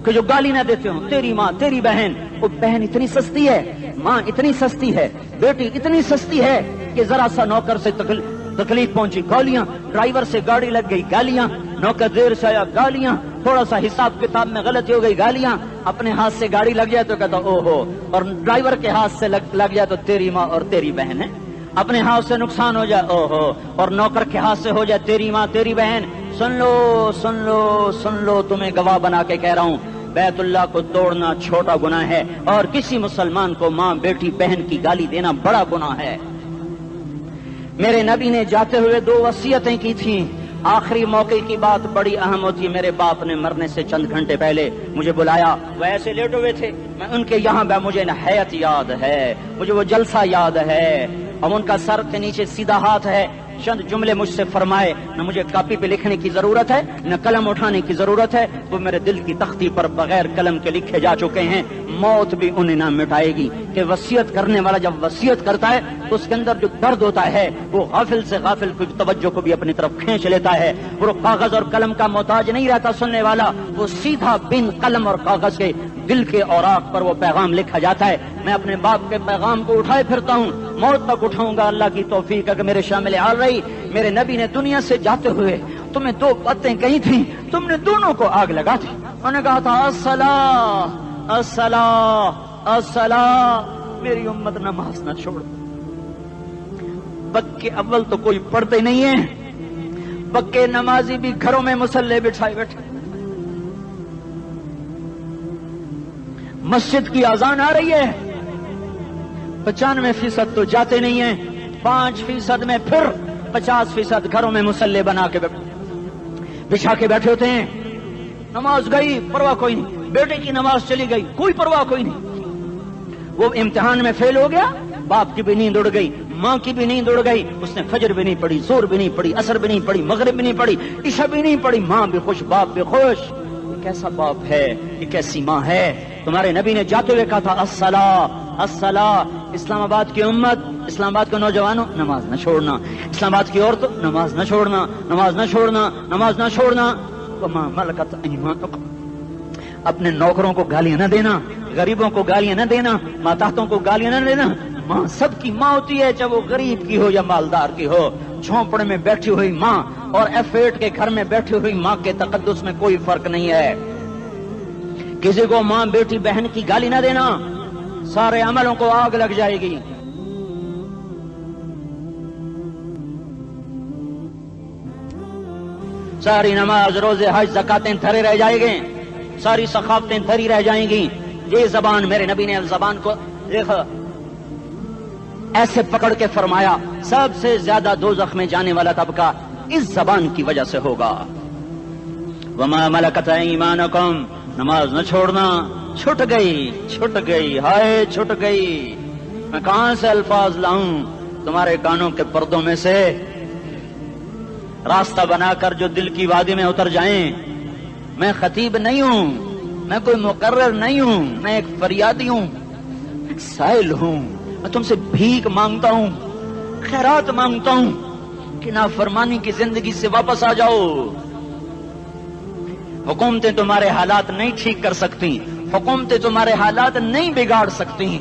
کہ جو گالی نہ دیتے ہوں۔ تیری ماں، تیری بہن، وہ بہن اتنی سستی ہے، ماں اتنی سستی ہے، بیٹی اتنی سستی ہے کہ ذرا سا نوکر سے تکلیف پہنچی گالیاں، ڈرائیور سے گاڑی لگ گئی گالیاں، نوکر دیر سے آیا گالیاں، تھوڑا سا حساب کتاب میں غلطی ہو گئی گالیاں، اپنے ہاتھ سے گاڑی لگ جائے تو کہتا او ہو، اور ڈرائیور کے ہاتھ سے لگ جائے تو تیری ماں اور تیری بہن ہے، اپنے ہاتھ سے نقصان ہو جائے او ہو، اور نوکر کے ہاتھ سے ہو جائے تیری ماں تیری بہن۔ سن لو سن لو سن لو، تمہیں گواہ بنا کے کہہ رہا ہوں، بیت اللہ کو توڑنا چھوٹا گناہ ہے، اور کسی مسلمان کو ماں بیٹی بہن کی گالی دینا بڑا گناہ ہے۔ میرے نبی نے جاتے ہوئے 2 وصیتیں کی تھیں، آخری موقع کی بات بڑی اہم ہوتی ہے۔ میرے باپ نے مرنے سے چند گھنٹے پہلے مجھے بلایا، وہ ایسے لیٹے ہوئے تھے، میں ان کے یہاں مجھے نہایت یاد ہے، مجھے وہ جلسہ یاد ہے، اب ان کا سر کے نیچے سیدھا ہاتھ ہے، چند جملے مجھ سے فرمائے، نہ مجھے کاپی پہ لکھنے کی ضرورت ہے نہ قلم اٹھانے کی ضرورت ہے، وہ میرے دل کی تختی پر بغیر قلم کے لکھے جا چکے ہیں، موت بھی انہیں نہ مٹائے گی کہ وصیت کرنے والا جب وصیت کرتا ہے تو اس کے اندر جو درد ہوتا ہے وہ غافل سے غافل کی توجہ کو بھی اپنی طرف کھینچ لیتا ہے، وہ کاغذ اور قلم کا محتاج نہیں رہتا سننے والا، وہ سیدھا بن قلم اور کاغذ کے دل کے اوراق پر وہ پیغام لکھا جاتا ہے. میں اپنے باپ کے پیغام کو اٹھائے پھرتا ہوں, موت تک اٹھاؤں گا. اللہ کی توفیق ہے کہ میرے شامل حال رہی. میرے نبی نے دنیا سے جاتے ہوئے تمہیں دو باتیں کہی تھیں, تم نے دونوں کو آگ لگا دی. انہوں نے کہا تھا الصلاۃ الصلاۃ الصلاۃ, میری امت نماز نہ چھوڑ. پکے اول تو کوئی پڑھتے نہیں ہے, پکے نمازی بھی گھروں میں مصلے بٹھائے بیٹھے. مسجد کی اذان آ رہی ہے, 95% تو جاتے نہیں ہیں, 5% میں پھر 50% گھروں میں مصلے بنا کے بچھا کے بیٹھے ہوتے ہیں. نماز گئی پرواہ کوئی نہیں, بیٹے کی نماز چلی گئی کوئی پرواہ کوئی نہیں. وہ امتحان میں فیل ہو گیا, باپ کی بھی نیند اڑ گئی, ماں کی بھی نیند اڑ گئی, اس نے فجر بھی نہیں پڑھی, زور بھی نہیں پڑھی, عصر بھی نہیں پڑھی, مغرب بھی نہیں پڑھی, عشاء بھی نہیں پڑھی. ماں بھی خوش باپ بھی خوش. یہ کیسا باپ ہے, یہ کیسی ماں ہے. تمہارے نبی نے جاتے ہوئے کہا تھا الصلاۃ الصلاۃ. اسلام آباد کی امت, اسلام آباد کے نوجوانوں, نماز نہ چھوڑنا. اسلام آباد کی عورتوں, نماز نہ چھوڑنا, نماز نہ چھوڑنا, نماز نہ چھوڑنا. وما ملکت ایمانکم, اپنے نوکروں کو گالیاں نہ دینا, غریبوں کو گالیاں نہ دینا, ماتحتوں کو گالیاں نہ دینا. ماں سب کی ماں ہوتی ہے, چاہے وہ غریب کی ہو یا مالدار کی ہو. جھونپڑے میں بیٹھی ہوئی ماں اور F8 کے گھر میں بیٹھی ہوئی ماں کے تقدس میں کوئی فرق نہیں ہے. کسی کو ماں بیٹی بہن کی گالی نہ دینا, سارے عملوں کو آگ لگ جائے گی. ساری نماز روزے حج زکاتیں دھرے رہ جائیں گے, ساری ثقافتیں دھری رہ جائیں گی. یہ زبان, میرے نبی نے زبان کو دیکھا ایسے پکڑ کے فرمایا سب سے زیادہ دوزخ میں جانے والا طبقہ اس زبان کی وجہ سے ہوگا. وما ملکت ایمانکم, نماز نہ چھوڑنا. چھٹ گئی ہائے چھٹ گئی. میں کہاں سے الفاظ لاؤں تمہارے کانوں کے پردوں میں سے, راستہ بنا کر جو دل کی وادی میں اتر جائیں. میں خطیب نہیں ہوں, میں کوئی مقرر نہیں ہوں, میں ایک فریادی ہوں, ایک سائل ہوں. میں تم سے بھیک مانگتا ہوں, خیرات مانگتا ہوں کہ نافرمانی کی زندگی سے واپس آ جاؤ. حکومتیں تمہارے حالات نہیں ٹھیک کر سکتی, حکومتیں تمہارے حالات نہیں بگاڑ سکتی.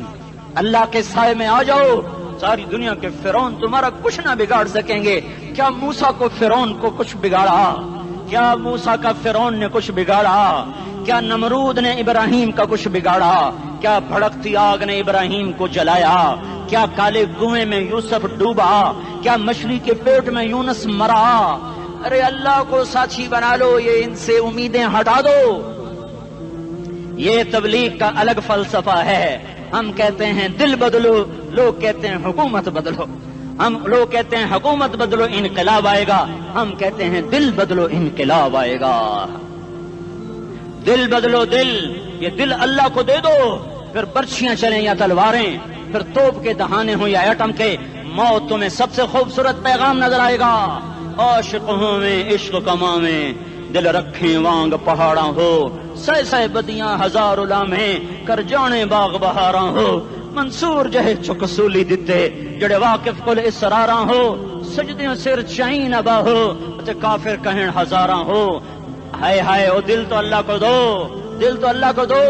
اللہ کے سائے میں آ جاؤ. ساری دنیا کے فرعون تمہارا کچھ نہ بگاڑ سکیں گے. کیا موسیٰ کو فرعون کو کچھ بگاڑا؟ کیا موسیٰ کا فرعون نے کچھ بگاڑا؟ کیا نمرود نے ابراہیم کا کچھ بگاڑا؟ کیا بھڑکتی آگ نے ابراہیم کو جلایا؟ کیا کالے کنویں میں یوسف ڈوبا؟ کیا مچھلی کے پیٹ میں یونس مرا؟ ارے اللہ کو ساتھی بنا لو, یہ ان سے امیدیں ہٹا دو. یہ تبلیغ کا الگ فلسفہ ہے. ہم کہتے ہیں دل بدلو, لوگ کہتے ہیں حکومت بدلو. لوگ کہتے ہیں حکومت بدلو انقلاب آئے گا, ہم کہتے ہیں دل بدلو انقلاب آئے گا. دل بدلو دل, یہ دل اللہ کو دے دو. پھر برچیاں چلیں یا تلواریں, پھر توپ کے دہانے ہوں یا ایٹم کے, موت تمہیں سب سے خوبصورت پیغام نظر آئے گا. عاشق ہوں میں عشق کما میں, دل رکھیں وانگ پہاڑاں ہو, سہ بدیاں ہزار لامیں کر جانے باغ بہاراں ہو. منصور جہے چکسولی دتے جڑے واقف کل اسراراں ہو, سجدیوں سر چائیں نبا ہو تے کافر کہیں ہزاراں ہو. ہائے ہائے او دل تو اللہ کو دو, دل تو اللہ کو دو.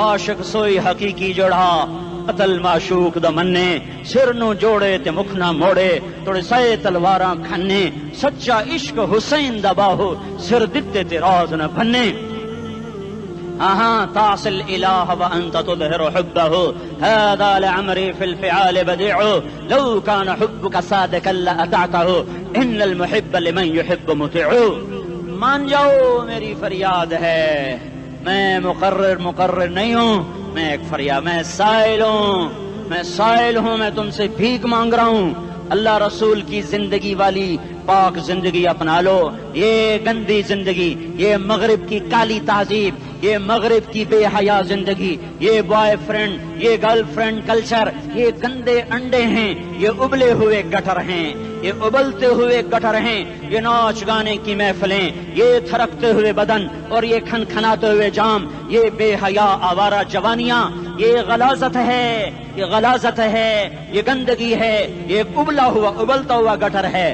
عاشق سوئی حقیقی جڑا, قتل معشوق دا مننے, سر نو جوڑے تے مکھ نہ موڑے, توڑے سائے تلواراں کھنے, سچا عشق حسین دا باہو, سر دتے تے راز نہ بھنے. تعصي الإله وأنت تظهر حبه, هذا لعمري في الفعال بديع, لو كان حبك صادقا لأطعته, إن المحب لمن يحب مطيع. مان جاؤ میری فریاد ہے, میں مقرر نہیں ہوں, میں ایک فریاد, میں سائل ہوں, میں تم سے بھیک مانگ رہا ہوں. اللہ رسول کی زندگی والی پاک زندگی اپنا لو. یہ گندی زندگی, یہ مغرب کی کالی تہذیب, یہ مغرب کی بے حیا زندگی, یہ بوائے فرینڈ, یہ گرل فرینڈ کلچر, یہ گندے انڈے ہیں, یہ ابلے ہوئے گٹر ہیں, یہ ابلتے ہوئے گٹر ہیں. یہ ناچ گانے کی محفلیں, یہ تھرکتے ہوئے بدن اور یہ کھنکھناتے ہوئے جام, یہ بے حیا آوارہ جوانیاں, یہ غلاظت ہے, یہ گندگی ہے, یہ ابلتا ہوا گٹر ہے.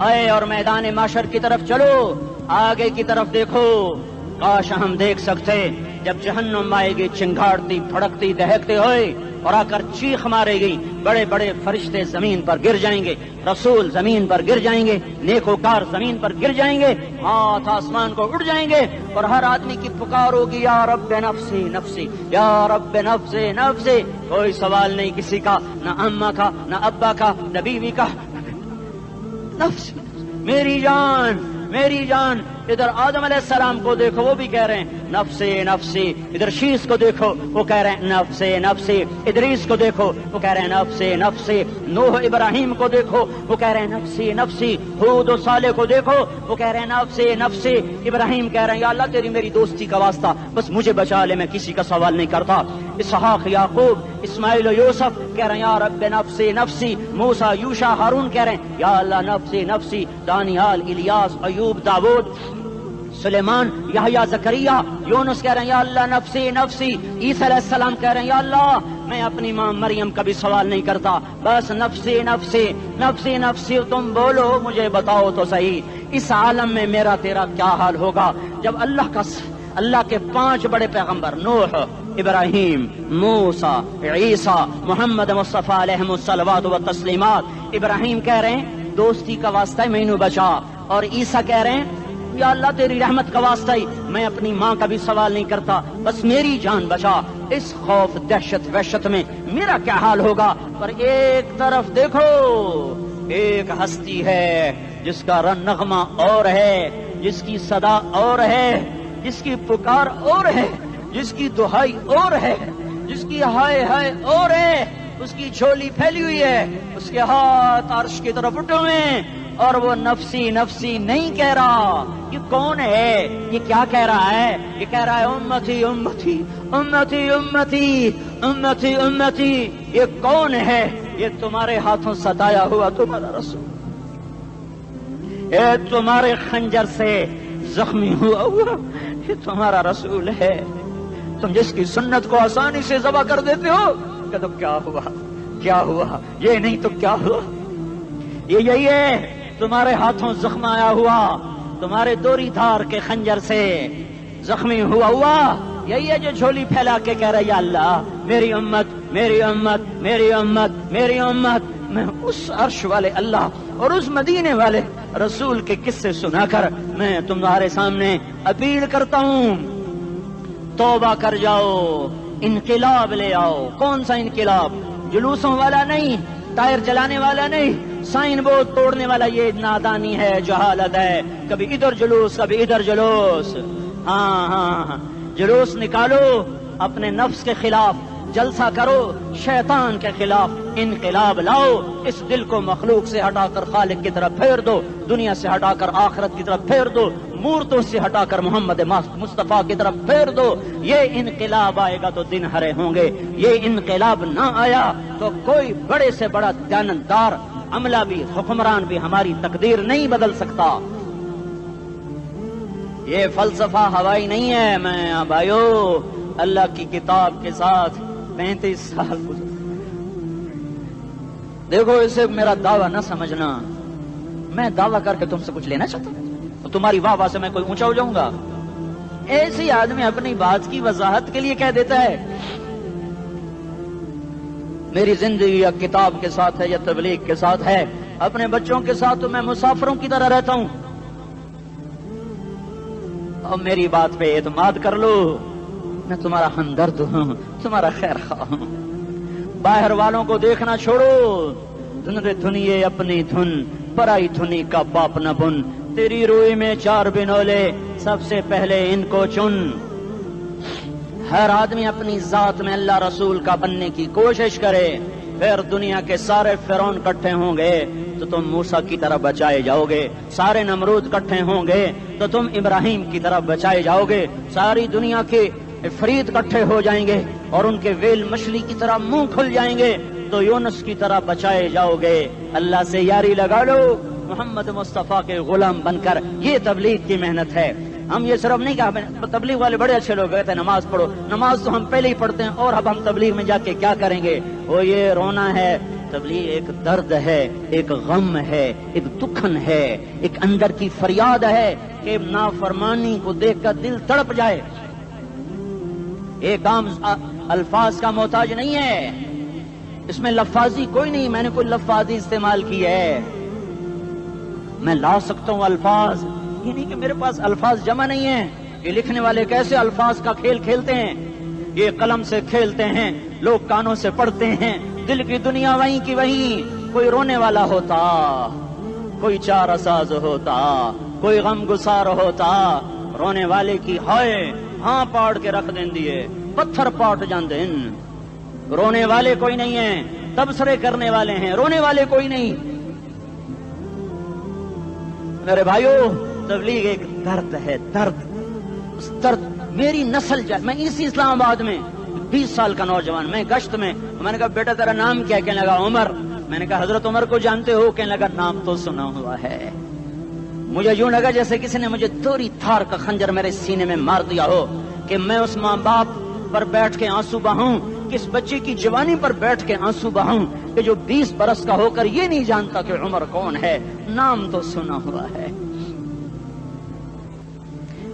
آئے اور میدان معاشر کی طرف چلو، آگے کی طرف دیکھو۔ کاش ہم دیکھ سکتے جب جہنم آئے گی چنگاڑتی پھڑکتی دہکتے ہوئے اور آ کر چیخ مارے گی، بڑے بڑے فرشتے زمین پر گر جائیں گے، رسول زمین پر گر جائیں گے، نیکوکار زمین پر گر جائیں گے، ہاتھ آسمان کو اڑ جائیں گے، اور ہر آدمی کی پکار ہوگی یا رب نفسی نفسی، یا رب نفسی نفسی۔ کوئی سوال نہیں کسی کا، نہ اماں کا، نہ ابا کا، نہ بیوی کا، نفس میری جان میری جان۔ ادھر آدم علیہ السلام کو دیکھو، وہ بھی کہہ رہے ہیں نفسی نفسی، ادھر شیش کو دیکھو وہ کہہ رہے ہیں نفسی نفسی، ادریس کو دیکھو وہ کہہ رہے ہیں نفسی نفسی، نوح ابراہیم کو دیکھو وہ کہہ رہے ہیں نفسی نفسی، ہود و صالح کو دیکھو وہ کہہ رہے ہیں نفسی نفسی۔ ابراہیم کہہ رہے ہیں یا اللہ تیری میری دوستی کا واسطہ، بس مجھے بچا لے، میں کسی کا سوال نہیں کرتا۔ اسحاق یعقوب اسماعیل و یوسف کہہ رہے ہیں یا رب نفسی نفسی۔ موسیٰ یوشع ہارون کہہ رہے ہیں یا اللہ نفسی نفسی۔ دانیال الیاس ایوب داود سلیمان یحییٰ زکریا یونس کہہ رہے ہیں یا اللہ نفسی نفسی۔ عیسیٰ علیہ السلام کہہ رہے ہیں یا اللہ میں اپنی ماں مریم کا بھی سوال نہیں کرتا، بس نفسی نفسی نفسی نفسی۔ تم بولو مجھے بتاؤ تو صحیح، اس عالم میں میرا تیرا کیا حال ہوگا جب اللہ کے 5 بڑے پیغمبر نوح، ابراہیم، موسیٰ، عیسیٰ، محمد مصطفیٰ علیہ الصلوات و تسلیمات۔ ابراہیم کہہ رہے ہیں دوستی کا واسطہ ہے مینوں بچا، اور عیسیٰ کہہ رہے ہیں یا اللہ تیری رحمت کا واسطہ ہی میں اپنی ماں کا بھی سوال نہیں کرتا، بس میری جان بچا۔ اس خوف دہشت وحشت میں میرا کیا حال ہوگا؟ پر ایک طرف دیکھو، ایک ہستی ہے جس کا نغمہ اور ہے، جس کی صدا اور ہے، جس کی پکار اور ہے، جس کی دہائی اور ہے، جس کی ہائے ہائے اور ہے۔ اس کی جھولی پھیلی ہوئی ہے، اس کے ہاتھ عرش کی طرف اٹھے ہوئے ہیں، اور وہ نفسی نفسی نہیں کہہ رہا۔ یہ کون ہے؟ یہ کیا کہہ رہا ہے؟ یہ کہہ رہا ہے امتی امتی امتی امتی امتی امتی۔ یہ کون ہے؟ یہ تمہارے ہاتھوں ستایا ہوا تمہارا رسول، یہ تمہارے خنجر سے زخمی ہوا یہ تمہارا رسول ہے۔ تم جس کی سنت کو آسانی سے ذبح کر دیتے ہو، کہ تو کیا ہوا کیا ہوا، یہ نہیں تو کیا ہوا۔ یہ یہی ہے تمہارے ہاتھوں زخم آیا ہوا، تمہارے دوری دھار کے خنجر سے زخمی ہوا یہی ہے جو جھولی پھیلا کے کہہ رہا یا اللہ میری امت میری امت میری امت میری امت۔ میں اس عرش والے اللہ اور اس مدینے والے رسول کے قصے سنا کر میں تمہارے سامنے اپیل کرتا ہوں، توبہ کر جاؤ، انقلاب لے آؤ۔ کون سا انقلاب؟ جلوسوں والا نہیں، ٹائر جلانے والا نہیں، سائن بورڈ توڑنے والا، یہ نادانی ہے، جہالت ہے۔ کبھی ادھر جلوس کبھی ادھر جلوس۔ ہاں جلوس نکالو اپنے نفس کے خلاف، جلسہ کرو شیطان کے خلاف، انقلاب لاؤ۔ اس دل کو مخلوق سے ہٹا کر خالق کی طرف پھیر دو، دنیا سے ہٹا کر آخرت کی طرف پھیر دو، مورتوں سے ہٹا کر محمد مصطفیٰ کی طرف پھیر دو۔ یہ انقلاب آئے گا تو دن ہرے ہوں گے، یہ انقلاب نہ آیا تو کوئی بڑے سے بڑا دیانتدار عملہ بھی، حکمران بھی ہماری تقدیر نہیں بدل سکتا۔ یہ فلسفہ ہوائی نہیں ہے۔ میں بھائیو اللہ کی کتاب کے ساتھ 35 سال گزر، دیکھو اسے میرا دعویٰ نہ سمجھنا، میں دعویٰ کر کے تم سے کچھ لینا چاہتا ہوں، تمہاری واہ واہ سے میں کوئی اونچا ہو جاؤں گا؟ ایسی آدمی اپنی بات کی وضاحت کے لیے کہہ دیتا ہے میری زندگی یا کتاب کے ساتھ ہے یا تبلیغ کے ساتھ ہے، اپنے بچوں کے ساتھ تو میں مسافروں کی طرح رہتا ہوں، اور میری بات پہ اعتماد کر لو، میں تمہارا ہمدرد ہوں، تمہارا خیر خواہ ہوں۔ باہر والوں کو دیکھنا چھوڑو، دھن رے دھنیے اپنی دھن، پرائی دھنی کا باپ نہ بن، تیری روئی میں 4 بنولے، سب سے پہلے ان کو چن۔ ہر آدمی اپنی ذات میں اللہ رسول کا بننے کی کوشش کرے، پھر دنیا کے سارے فرعون کٹھے ہوں گے تو تم موسیٰ کی طرف بچائے جاؤ گے، سارے نمرود کٹھے ہوں گے تو تم ابراہیم کی طرف بچائے جاؤ گے، ساری دنیا کے فرید کٹھے ہو جائیں گے اور ان کے ویل مچھلی کی طرح منہ کھل جائیں گے تو یونس کی طرح بچائے جاؤ گے۔ اللہ سے یاری لگا لو، محمد مصطفیٰ کے غلام بن کر، یہ تبلیغ کی محنت ہے۔ ہم یہ صرف نہیں کہا، تبلیغ والے بڑے اچھے لوگ کہتے ہیں نماز پڑھو، نماز تو ہم پہلے ہی پڑھتے ہیں، اور اب ہم تبلیغ میں جا کے کیا کریں گے؟ وہ یہ رونا ہے تبلیغ ایک درد ہے، ایک غم ہے، ایک دکھن ہے، ایک اندر کی فریاد ہے کہ نافرمانی کو دیکھ کر دل تڑپ جائے. ایک عام الفاظ کا محتاج نہیں ہے، اس میں لفاظی کوئی نہیں. میں نے کوئی لفاظی استعمال کی ہے، میں لا سکتا ہوں الفاظ، یہ نہیں کہ میرے پاس الفاظ جمع نہیں ہیں. یہ لکھنے والے کیسے الفاظ کا کھیل کھیلتے ہیں، یہ قلم سے کھیلتے ہیں، لوگ کانوں سے پڑھتے ہیں. دل کی دنیا وہیں کی وہیں. کوئی رونے والا ہوتا، کوئی چارہ ساز ہوتا، کوئی غم گسار ہوتا. رونے والے کی ہائے ہاں پاڑ کے رکھ دیں دیے، پتھر پاٹ جاندے. رونے والے کوئی نہیں ہیں، تبصرے کرنے والے ہیں، رونے والے کوئی نہیں. میرے بھائیو، تبلیغ ایک درد ہے، درد. اس درد میری نسل جائے. میں اسی اسلام آباد میں 20 سال کا نوجوان، میں گشت میں نے کہا بیٹا تیرا نام کیا؟ کہنے لگا عمر. میں نے کہا حضرت عمر کو جانتے ہو؟ کہنے لگا نام تو سنا ہوا ہے. مجھے یوں لگا جیسے کسی نے مجھے دوری تھار کا خنجر میرے سینے میں مار دیا ہو کہ میں اس ماں باپ پر بیٹھ کے آنسو بہاؤں، کس بچے کی جوانی پر بیٹھ کے آنسو بہاؤں کہ جو 20 برس کا ہو کر یہ نہیں جانتا کہ عمر کون ہے. نام تو سنا ہوا ہے.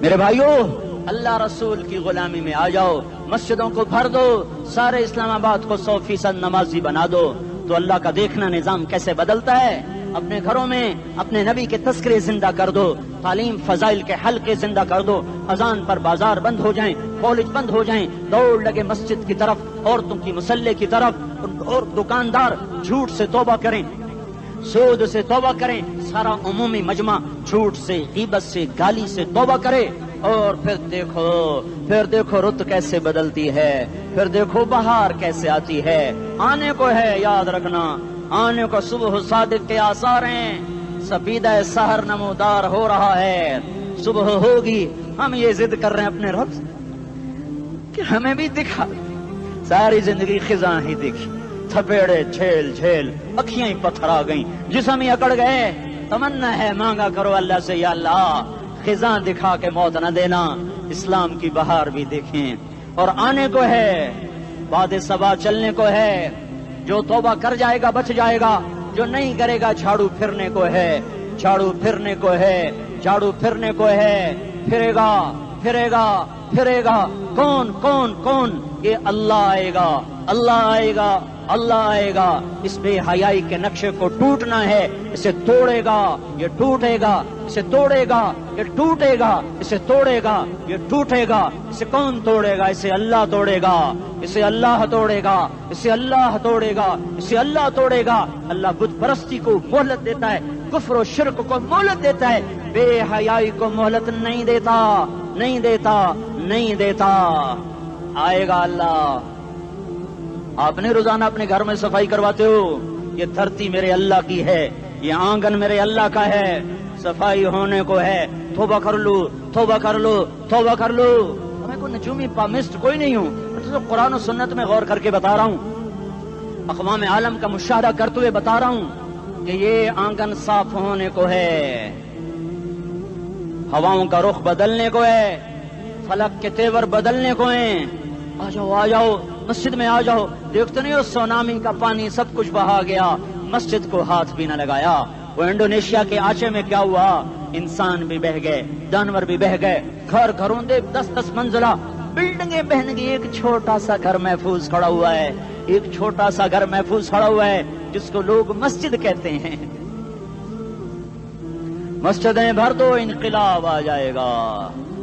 میرے بھائیو، اللہ رسول کی غلامی میں آ جاؤ، مسجدوں کو بھر دو، سارے اسلام آباد کو 100% نمازی بنا دو، تو اللہ کا دیکھنا نظام کیسے بدلتا ہے. اپنے گھروں میں اپنے نبی کے تذکرے زندہ کر دو، تعلیم فضائل کے حلقے زندہ کر دو. اذان پر بازار بند ہو جائیں، کالج بند ہو جائیں، دوڑ لگے مسجد کی طرف، عورتوں کی مصلے کی طرف. اور دکاندار جھوٹ سے توبہ کریں، سود سے توبہ کریں. سارا عمومی مجمع جھوٹ سے، غیبت سے، گالی سے توبہ کرے. اور پھر دیکھو رت کیسے بدلتی ہے، پھر دیکھو بہار کیسے آتی ہے. آنے کو ہے، یاد رکھنا، آنے کو صبح صادق کے آثار ہیں. سپیدہ سحر نمودار ہو رہا ہے، صبح ہوگی. ہم یہ ضد کر رہے ہیں اپنے رب سے کہ ہمیں بھی دکھا. ساری زندگی خزاں ہی دکھی، تھپیڑے جھیل جھیل، اکھیاں ہی پتھر آ گئیں، جسم ہی اکڑ گئے. تمنا ہے مانگا کرو اللہ سے، یا اللہ خزاں دکھا کے موت نہ دینا، اسلام کی بہار بھی دیکھیں. اور آنے کو ہے، باد صبا چلنے کو ہے. جو توبہ کر جائے گا بچ جائے گا، جو نہیں کرے گا جھاڑو پھرنے کو ہے، جھاڑو پھرنے کو ہے، جھاڑو پھرنے کو ہے. پھرے گا پھرے گا پھرے گا. کون کون کون؟ یہ اللہ آئے گا، اللہ آئے گا، اللہ آئے گا. اس بے حیائی کے نقشے کو ٹوٹنا ہے. اسے توڑے گا، یہ ٹوٹے گا. اسے توڑے گا، یہ ٹوٹے گا. اسے توڑے گا، یہ ٹوٹے گا. اسے کون توڑے گا؟ اسے اللہ توڑے گا، اسے اللہ توڑے گا، اسے اللہ توڑے گا، اسے اللہ توڑے گا. اللہ بت پرستی کو مہلت دیتا ہے، کفر و شرک کو مہلت دیتا ہے، بے حیائی کو مہلت نہیں دیتا، نہیں دیتا، نہیں دیتا. آئے گا اللہ. آپ نے روزانہ اپنے گھر میں صفائی کرواتے ہو. یہ دھرتی میرے اللہ کی ہے، یہ آنگن میرے اللہ کا ہے. صفائی ہونے کو ہے. توبہ کر لو، توبہ کر لو، توبہ کر لو. میں کوئی نجومی پامسٹ کوئی نہیں ہوں، تو قرآن و سنت میں غور کر کے بتا رہا ہوں، اقوام عالم کا مشاہدہ کرتے ہوئے بتا رہا ہوں کہ یہ آنگن صاف ہونے کو ہے، ہواؤں کا رخ بدلنے کو ہے، فلک کے تیور بدلنے کو ہیں. آ جاؤ آ جاؤ، مسجد میں آ جاؤ. دیکھتے نہیں ہو سونامی کا پانی سب کچھ بہا گیا، مسجد کو ہاتھ بھی نہ لگایا. وہ انڈونیشیا کے آچے میں کیا ہوا؟ انسان بھی بہ گئے، جانور بھی بہ گئے، گھر گھروں دے 10-10 منزلہ بلڈنگیں بہن گئی. ایک چھوٹا سا گھر محفوظ کھڑا ہوا ہے، ایک چھوٹا سا گھر محفوظ کھڑا ہوا ہے جس کو لوگ مسجد کہتے ہیں. مسجدیں بھر دو، انقلاب آ جائے گا.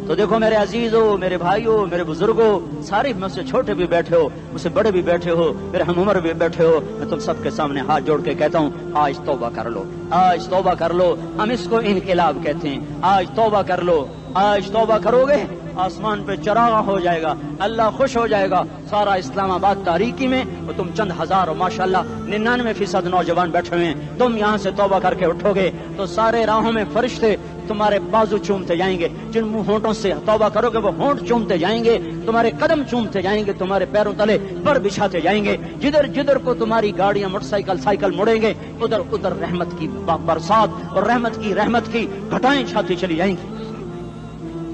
تو دیکھو میرے عزیزو، میرے بھائیو، میرے بزرگوں، سارے مجھ سے چھوٹے بھی بیٹھے ہو، مجھ سے بڑے بھی بیٹھے ہو، میرے ہم عمر بھی بیٹھے ہو، میں تم سب کے سامنے ہاتھ جوڑ کے کہتا ہوں آج توبہ کر لو، آج توبہ کر لو. ہم اس کو انقلاب کہتے ہیں. آج توبہ کر لو. آج توبہ کرو گے، آسمان پہ چراغ ہو جائے گا، اللہ خوش ہو جائے گا. سارا اسلام آباد تاریکی میں اور تم چند ہزار اور ماشاءاللہ 99% نوجوان بیٹھے ہوئے ہیں. تم یہاں سے توبہ کر کے اٹھو گے تو سارے راہوں میں فرشتے تمہارے بازو چومتے جائیں گے. جن منہ ہونٹوں سے توبہ کرو گے وہ ہونٹ چومتے جائیں گے، تمہارے قدم چومتے جائیں گے، تمہارے پیروں تلے پر بچھاتے جائیں گے. جدھر جدھر کو تمہاری گاڑیاں موٹر سائیکل مڑیں گے، ادھر ادھر رحمت کی برسات اور رحمت کی گھٹائیں چھاتی چلی جائیں گی.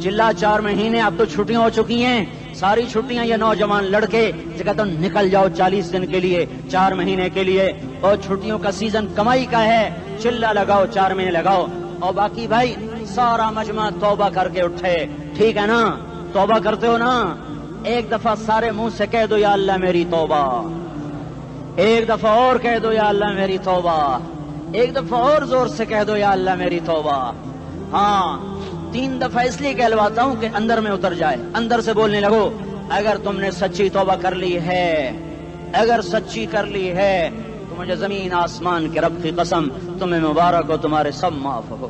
چلا 4 مہینے اب تو چھٹیاں ہو چکی ہیں، ساری چھٹیاں یہ نوجوان لڑکے کہتے ہیں نکل جاؤ 40 دن کے لیے 4 مہینے کے لیے، اور چھٹیوں کا سیزن کمائی کا ہے، چلا لگاؤ 4 مہینے لگاؤ، اور باقی بھائی سارا مجمع توبہ کر کے اٹھے، ٹھیک ہے نا؟ توبہ کرتے ہو نا؟ ایک دفعہ سارے منہ سے کہہ دو یا اللہ میری توبہ، ایک دفعہ اور کہہ دو یا اللہ میری توبہ، ایک دفعہ اور زور سے کہہ دو یا اللہ میری توبہ۔ ہاں 3 دفعہ اس لیے کہلواتا ہوں کہ اندر میں اتر جائے، اندر سے بولنے لگو۔ اگر تم نے سچی توبہ کر لی ہے، اگر سچی کر لی ہے تو مجھے زمین آسمان کے رب کی قسم تمہیں مبارک ہو، تمہارے سب معاف ہو۔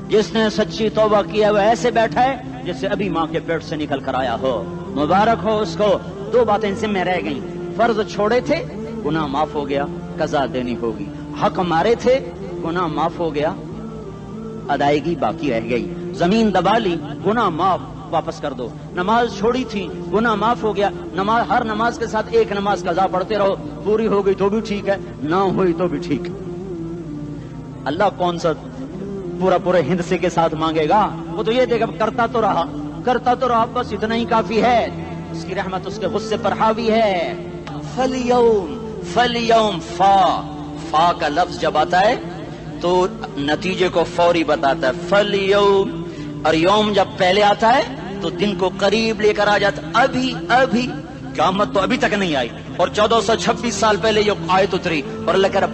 جس نے سچی توبہ کیا وہ ایسے بیٹھا ہے جس سے ابھی ماں کے پیٹ سے نکل کر آیا ہو، مبارک ہو اس کو۔ 2 باتیں ذمہ رہ گئیں، فرض چھوڑے تھے گناہ معاف ہو گیا، قضا دینی ہوگی، حق مارے تھے گناہ معاف ہو گیا، ادائیگی باقی رہ گئی، زمین دبا لی گناہ معاف، واپس کر دو، نماز چھوڑی تھی گناہ معاف ہو گیا، نماز ہر نماز کے ساتھ ایک نماز قضا پڑھتے رہو، پوری ہو گئی تو بھی ٹھیک ہے، نہ ہوئی تو بھی ٹھیک ہے۔ اللہ کون سا پورے ہندسے کے ساتھ مانگے گا؟ وہ تو یہ دے گا کرتا تو رہا بس اتنا ہی کافی ہے، اس کی رحمت اس کے غصے پر حاوی ہے۔ فَالْيَوْمِ فا کا لفظ جب آتا ہے تو نتیجے کو فوری بتاتا ہے، فَالْيَوْمِ، اور یوم جب پہلے آتا ہے تو دن کو قریب لے کر آ جاتا، ابھی قیامت تو ابھی تک نہیں آئی، اور 1426 سال پہلے یہ آیت اتری، اور اللہ کہہ رہا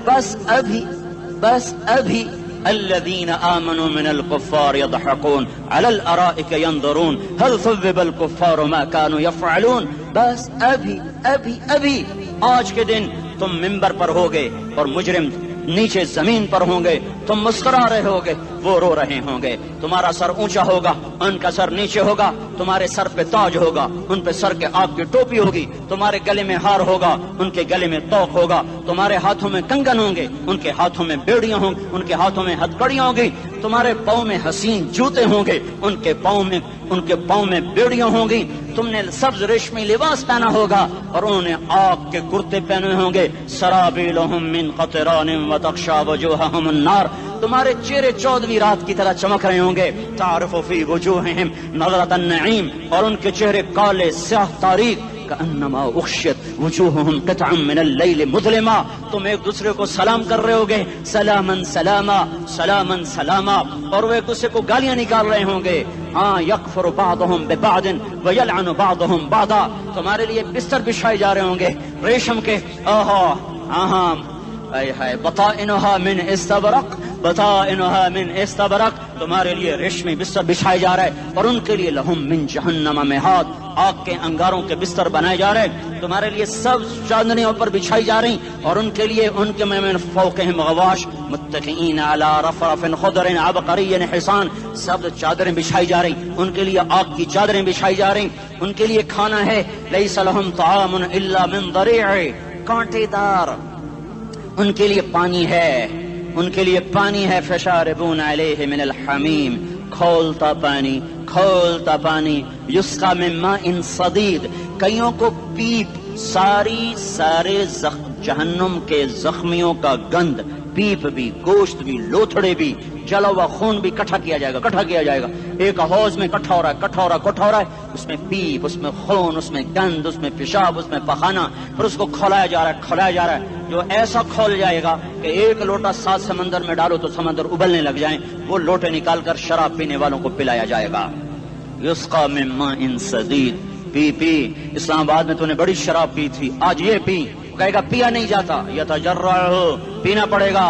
بس ابھی الذين آمنوا من الكفار يضحكون على الارائك ينظرون هل ثوب الكفار ما كانوا يفعلون، بس ابھی آج کے دن تم منبر پر ہوگے اور مجرم نیچے زمین پر ہوں گے، تم مسکرا رہے ہوگے، وہ رو رہے ہوں گے، تمہارا سر اونچا ہوگا، ان کا سر نیچے ہوگا، تمہارے سر پہ تاج ہوگا، ان پہ سر کے آگ کی ٹوپی ہوگی، تمہارے گلے میں ہار ہوگا، ان کے گلے میں توق ہوگا، تمہارے ہاتھوں میں کنگن ہوں گے، ان کے ہاتھوں میں بیڑیاں ہوں گی، ان کے ہاتھوں میں ہتھکڑیاں ہوں گی، تمہارے پاؤں میں حسین جوتے ہوں گے، ان کے پاؤں میں بیڑیاں ہوں گی، تم نے سبز ریشمی لباس پہنا ہوگا اور انہوں نے آگ کے کرتے پہنے ہوں گے، سرابیلہم من قطران وتغشا وجوہہم النار، تمہارے چہرے 14ویں رات کی طرح چمک رہے ہوں گے، تعرف فی وجوہہم نظرۃ النعیم، اور ان کے چہرے کالے سیاہ تاریک، کأنما اغشیت وجوہہم قطعا من اللیل مظلما، تم ایک دوسرے کو سلام کر رہے ہوگے، سلامن سلاما سلامن سلاما، اور وہ ایک دوسرے کو گالیاں نکال رہے ہوں گے، ہاں یکفر بعضہم ببعض ویلعن بعضہم بعضا، تمہارے لیے بستر بچھائے جا رہے ہوں گے ریشم کے، بطائنها من استبرق، بطائنها من استبرق، تمہارے لیے ریشمی بستر بچھائے جا رہے، اور ان کے لیے لہم من جہنم مہاد، آگ کے انگاروں کے بستر بنائے جا رہے، تمہارے لیے سب چادریوں پر بچھائی جا رہی، اور ان کے لیے ان کے من فوقہم غواش متکئین علی رفرف خضر عبقری حصان، سب چادریں بچھائی جا رہی، ان کے لیے آگ کی چادریں بچھائی جا رہی، ان کے لیے کھانا ہے، لیس لہم طعام الا من ضریع، کانٹے دار، ان کے لیے پانی ہے، ان کے لیے پانی ہے، فشاربون علیہ من الحمیم، کھولتا پانی، یسقا من ماء صدید، کئیوں کو پیپ، سارے جہنم کے زخمیوں کا گند، پیپ بھی، گوشت بھی، لوتھڑے بھی، جلا ہوا خون بھی اکٹھا کیا جائے گا، ایک حوض میں اکٹھا ہو رہا ہے، اس میں پیپ، اس میں خون، اس میں گند، اس میں پیشاب، اس میں پخانہ، پھر اس کو کھولایا جا رہا ہے، جو ایسا کھول جائے گا کہ 1 لوٹا 7 سمندر میں ڈالو تو سمندر ابلنے لگ جائیں، وہ لوٹے نکال کر شراب پینے والوں کو پلایا جائے گا، یسقا من ماء صدید، پی اسلام آباد میں تو نے بڑی شراب پی تھی، آج یہ پی، کہے گا پیا نہیں جاتا، یتجرعہ، پینا پڑے گا،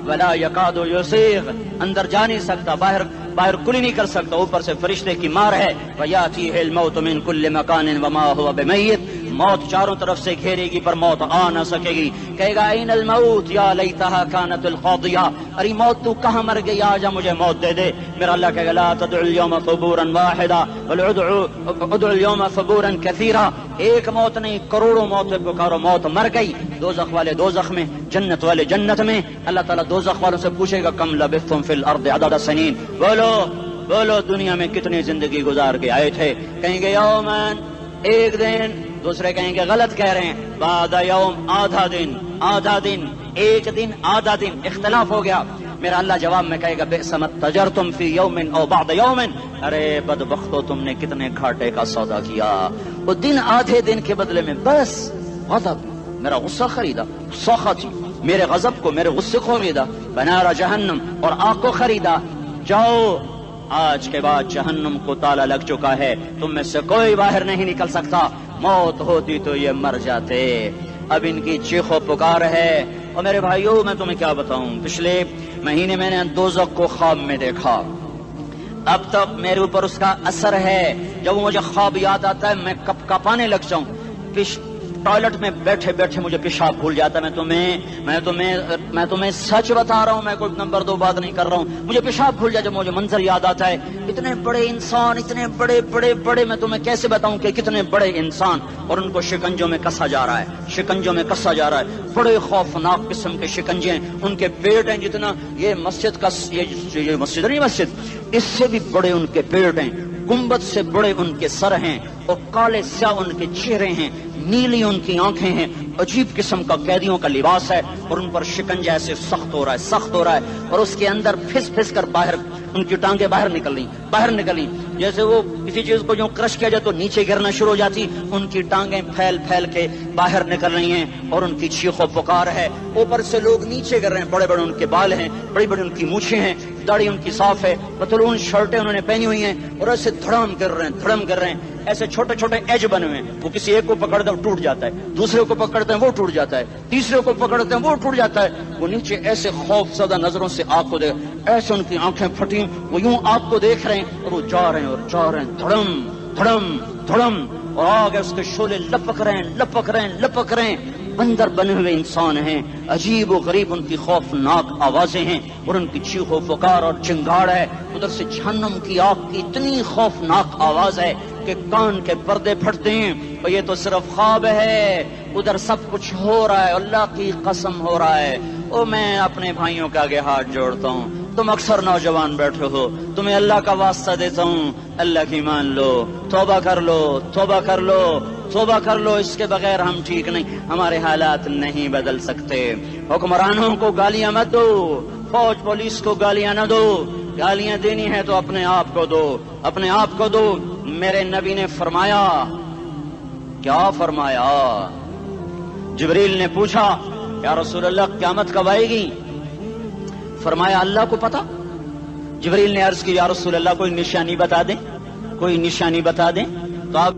ولا یکاد یسیغ، اندر جا نہیں سکتا، باہر کلی نہیں کر سکتا، اوپر سے فرشتے کی مار ہے، ویاتیہ الموت من کل مکان وما هو بمیت، موت چاروں طرف سے گھیرے گی پر موت آ نہ سکے گی، کہے گا این الموت یا لیتہا کانت القاضیہ، ارے موت تو کہاں مر گئی، آجا مجھے موت دے دے، میرا اللہ کہے گا لا تدعو اليوم ثبورا واحدا بل ادعو اليوم ثبورا کثیرا، ایک موت نہیں کروڑوں موت پکارو، موت مر گئی، دوزخ والے دوزخ میں، جنت والے جنت میں، اللہ تعالیٰ دوزخ والوں سے پوچھے گا کم لبثتم فی الارض عدد سنین، بولو دنیا میں کتنی زندگی گزار کے آئے تھے، کہیں گے یومن، ایک دن، دوسرے کہیں گے غلط کہہ رہے ہیں، بعد یوم، آدھا دن، ایک دن، آدھا دن، اختلاف ہو گیا، میرا اللہ جواب میں کہے گا بئس ما تجرتم فی یوم او بعد یوم، ارے بدبختو تم نے کتنے گھاٹے کا سودا کیا، وہ دن آدھے دن کے بدلے میں بس غضب، میرا غصہ خریدا، سخطی، میرے غضب کو، میرے غصے کو خریدا، بنار جہنم، اور آگ کو خریدا، جاؤ آج کے بعد جہنم کو تالا لگ چکا ہے، تم میں سے کوئی باہر نہیں نکل سکتا، موت ہوتی تو یہ مر جاتے۔ اب ان کی چیخ و پکار ہے۔ اور میرے بھائیوں میں تمہیں کیا بتاؤں، پچھلے مہینے میں نے دوزخ کو خواب میں دیکھا، اب تک میرے اوپر اس کا اثر ہے، جب مجھے خواب یاد آتا ہے میں کپ کپانے لگ جاؤں، ٹوائلٹ میں بیٹھے بیٹھے مجھے پیشاب بھول جاتا ہے، میں تمہیں سچ بتا رہا ہوں، میں کوئی نمبر 2 بات نہیں کر رہا ہوں، مجھے پیشاب بھول جاتا ہے جب مجھے منظر یاد آتا ہے، اتنے بڑے انسان، اتنے بڑے بڑے بڑے، میں تمہیں کیسے بتاؤں کہ کتنے بڑے انسان، اور ان کو شکنجوں میں کسا جا رہا ہے، شکنجوں میں کسا جا رہا ہے، بڑے خوفناک قسم کے شکنجے ہیں، ان کے پیٹ ہیں جتنا یہ مسجد کا، یہ مسجد نہیں، مسجد اس سے بھی بڑے ان کے پیٹ ہیں، گنبد سے بڑے ان کے سر ہیں، اور کالے سیاہ ان کے چہرے ہیں، نیلی ان کی آنکھیں ہیں، عجیب قسم کا قیدیوں کا لباس ہے، اور ان پر شکنجہ ایسے سخت ہو رہا ہے، سخت ہو رہا ہے، اور اس کے اندر پھس پھس کر باہر ان کی ٹانگیں باہر نکل رہی، جیسے وہ کسی چیز کو جو کرش کیا جائے تو نیچے گرنا شروع ہو جاتی، ان کی ٹانگیں پھیل پھیل کے باہر نکل رہی ہیں، اور ان کی چیخ و پکار ہے، اوپر سے لوگ نیچے گر رہے ہیں، بڑے بڑے ان کے بال ہیں، بڑی بڑی ان کی مونچھیں ہیں، داڑھی ان کی صاف ہے، پتلون شرٹیں انہوں نے پہنی ہوئی ہیں، اور ایسے دھڑم گر رہے ہیں، ایسے چھوٹے چھوٹے ایج بنے ہوئے ہیں، وہ کسی ایک کو پکڑتے ہیں ٹوٹ جاتا ہے، دوسرے کو پکڑتے ہیں وہ ٹوٹ جاتا ہے، تیسرے کو پکڑتے ہیں وہ ٹوٹ جاتا ہے، وہ نیچے ایسے خوف زدہ نظروں سے آگ کو دیکھ، ایسے ان کی آنکھیں پھٹی، وہ یوں آگ کو دیکھ رہے ہیں، اور وہ جا رہے ہیں دھڑم دھڑم دھڑم، اور آگے اس کے شعلے لپک رہے ہیں، بندر بنے ہوئے انسان ہیں، عجیب و غریب ان کی خوفناک آوازیں ہیں، اور ان کی چیخ و پکار اور چنگاڑ ہے، ادھر سے جہنم کی آگ کی اتنی خوفناک آواز ہے کہ کان کے پردے پھٹتے ہیں، اور یہ تو صرف خواب ہے، ادھر سب کچھ ہو رہا ہے، اللہ کی قسم ہو رہا ہے۔ او میں اپنے بھائیوں کے آگے ہاتھ جوڑتا ہوں، تم اکثر نوجوان بیٹھے ہو، تمہیں اللہ کا واسطہ دیتا ہوں، اللہ کی مان لو، توبہ کر لو، اس کے بغیر ہم ٹھیک نہیں، ہمارے حالات نہیں بدل سکتے۔ حکمرانوں کو گالیاں مت دو، فوج پولیس کو گالیاں نہ دو، گالیاں دینی ہے تو اپنے آپ کو دو۔ میرے نبی نے فرمایا، کیا فرمایا؟ جبریل نے پوچھا یا رسول اللہ قیامت کب آئے گی؟ فرمایا اللہ کو پتا۔ جبریل نے عرض کی یا رسول اللہ کوئی نشانی بتا دیں، تو آپ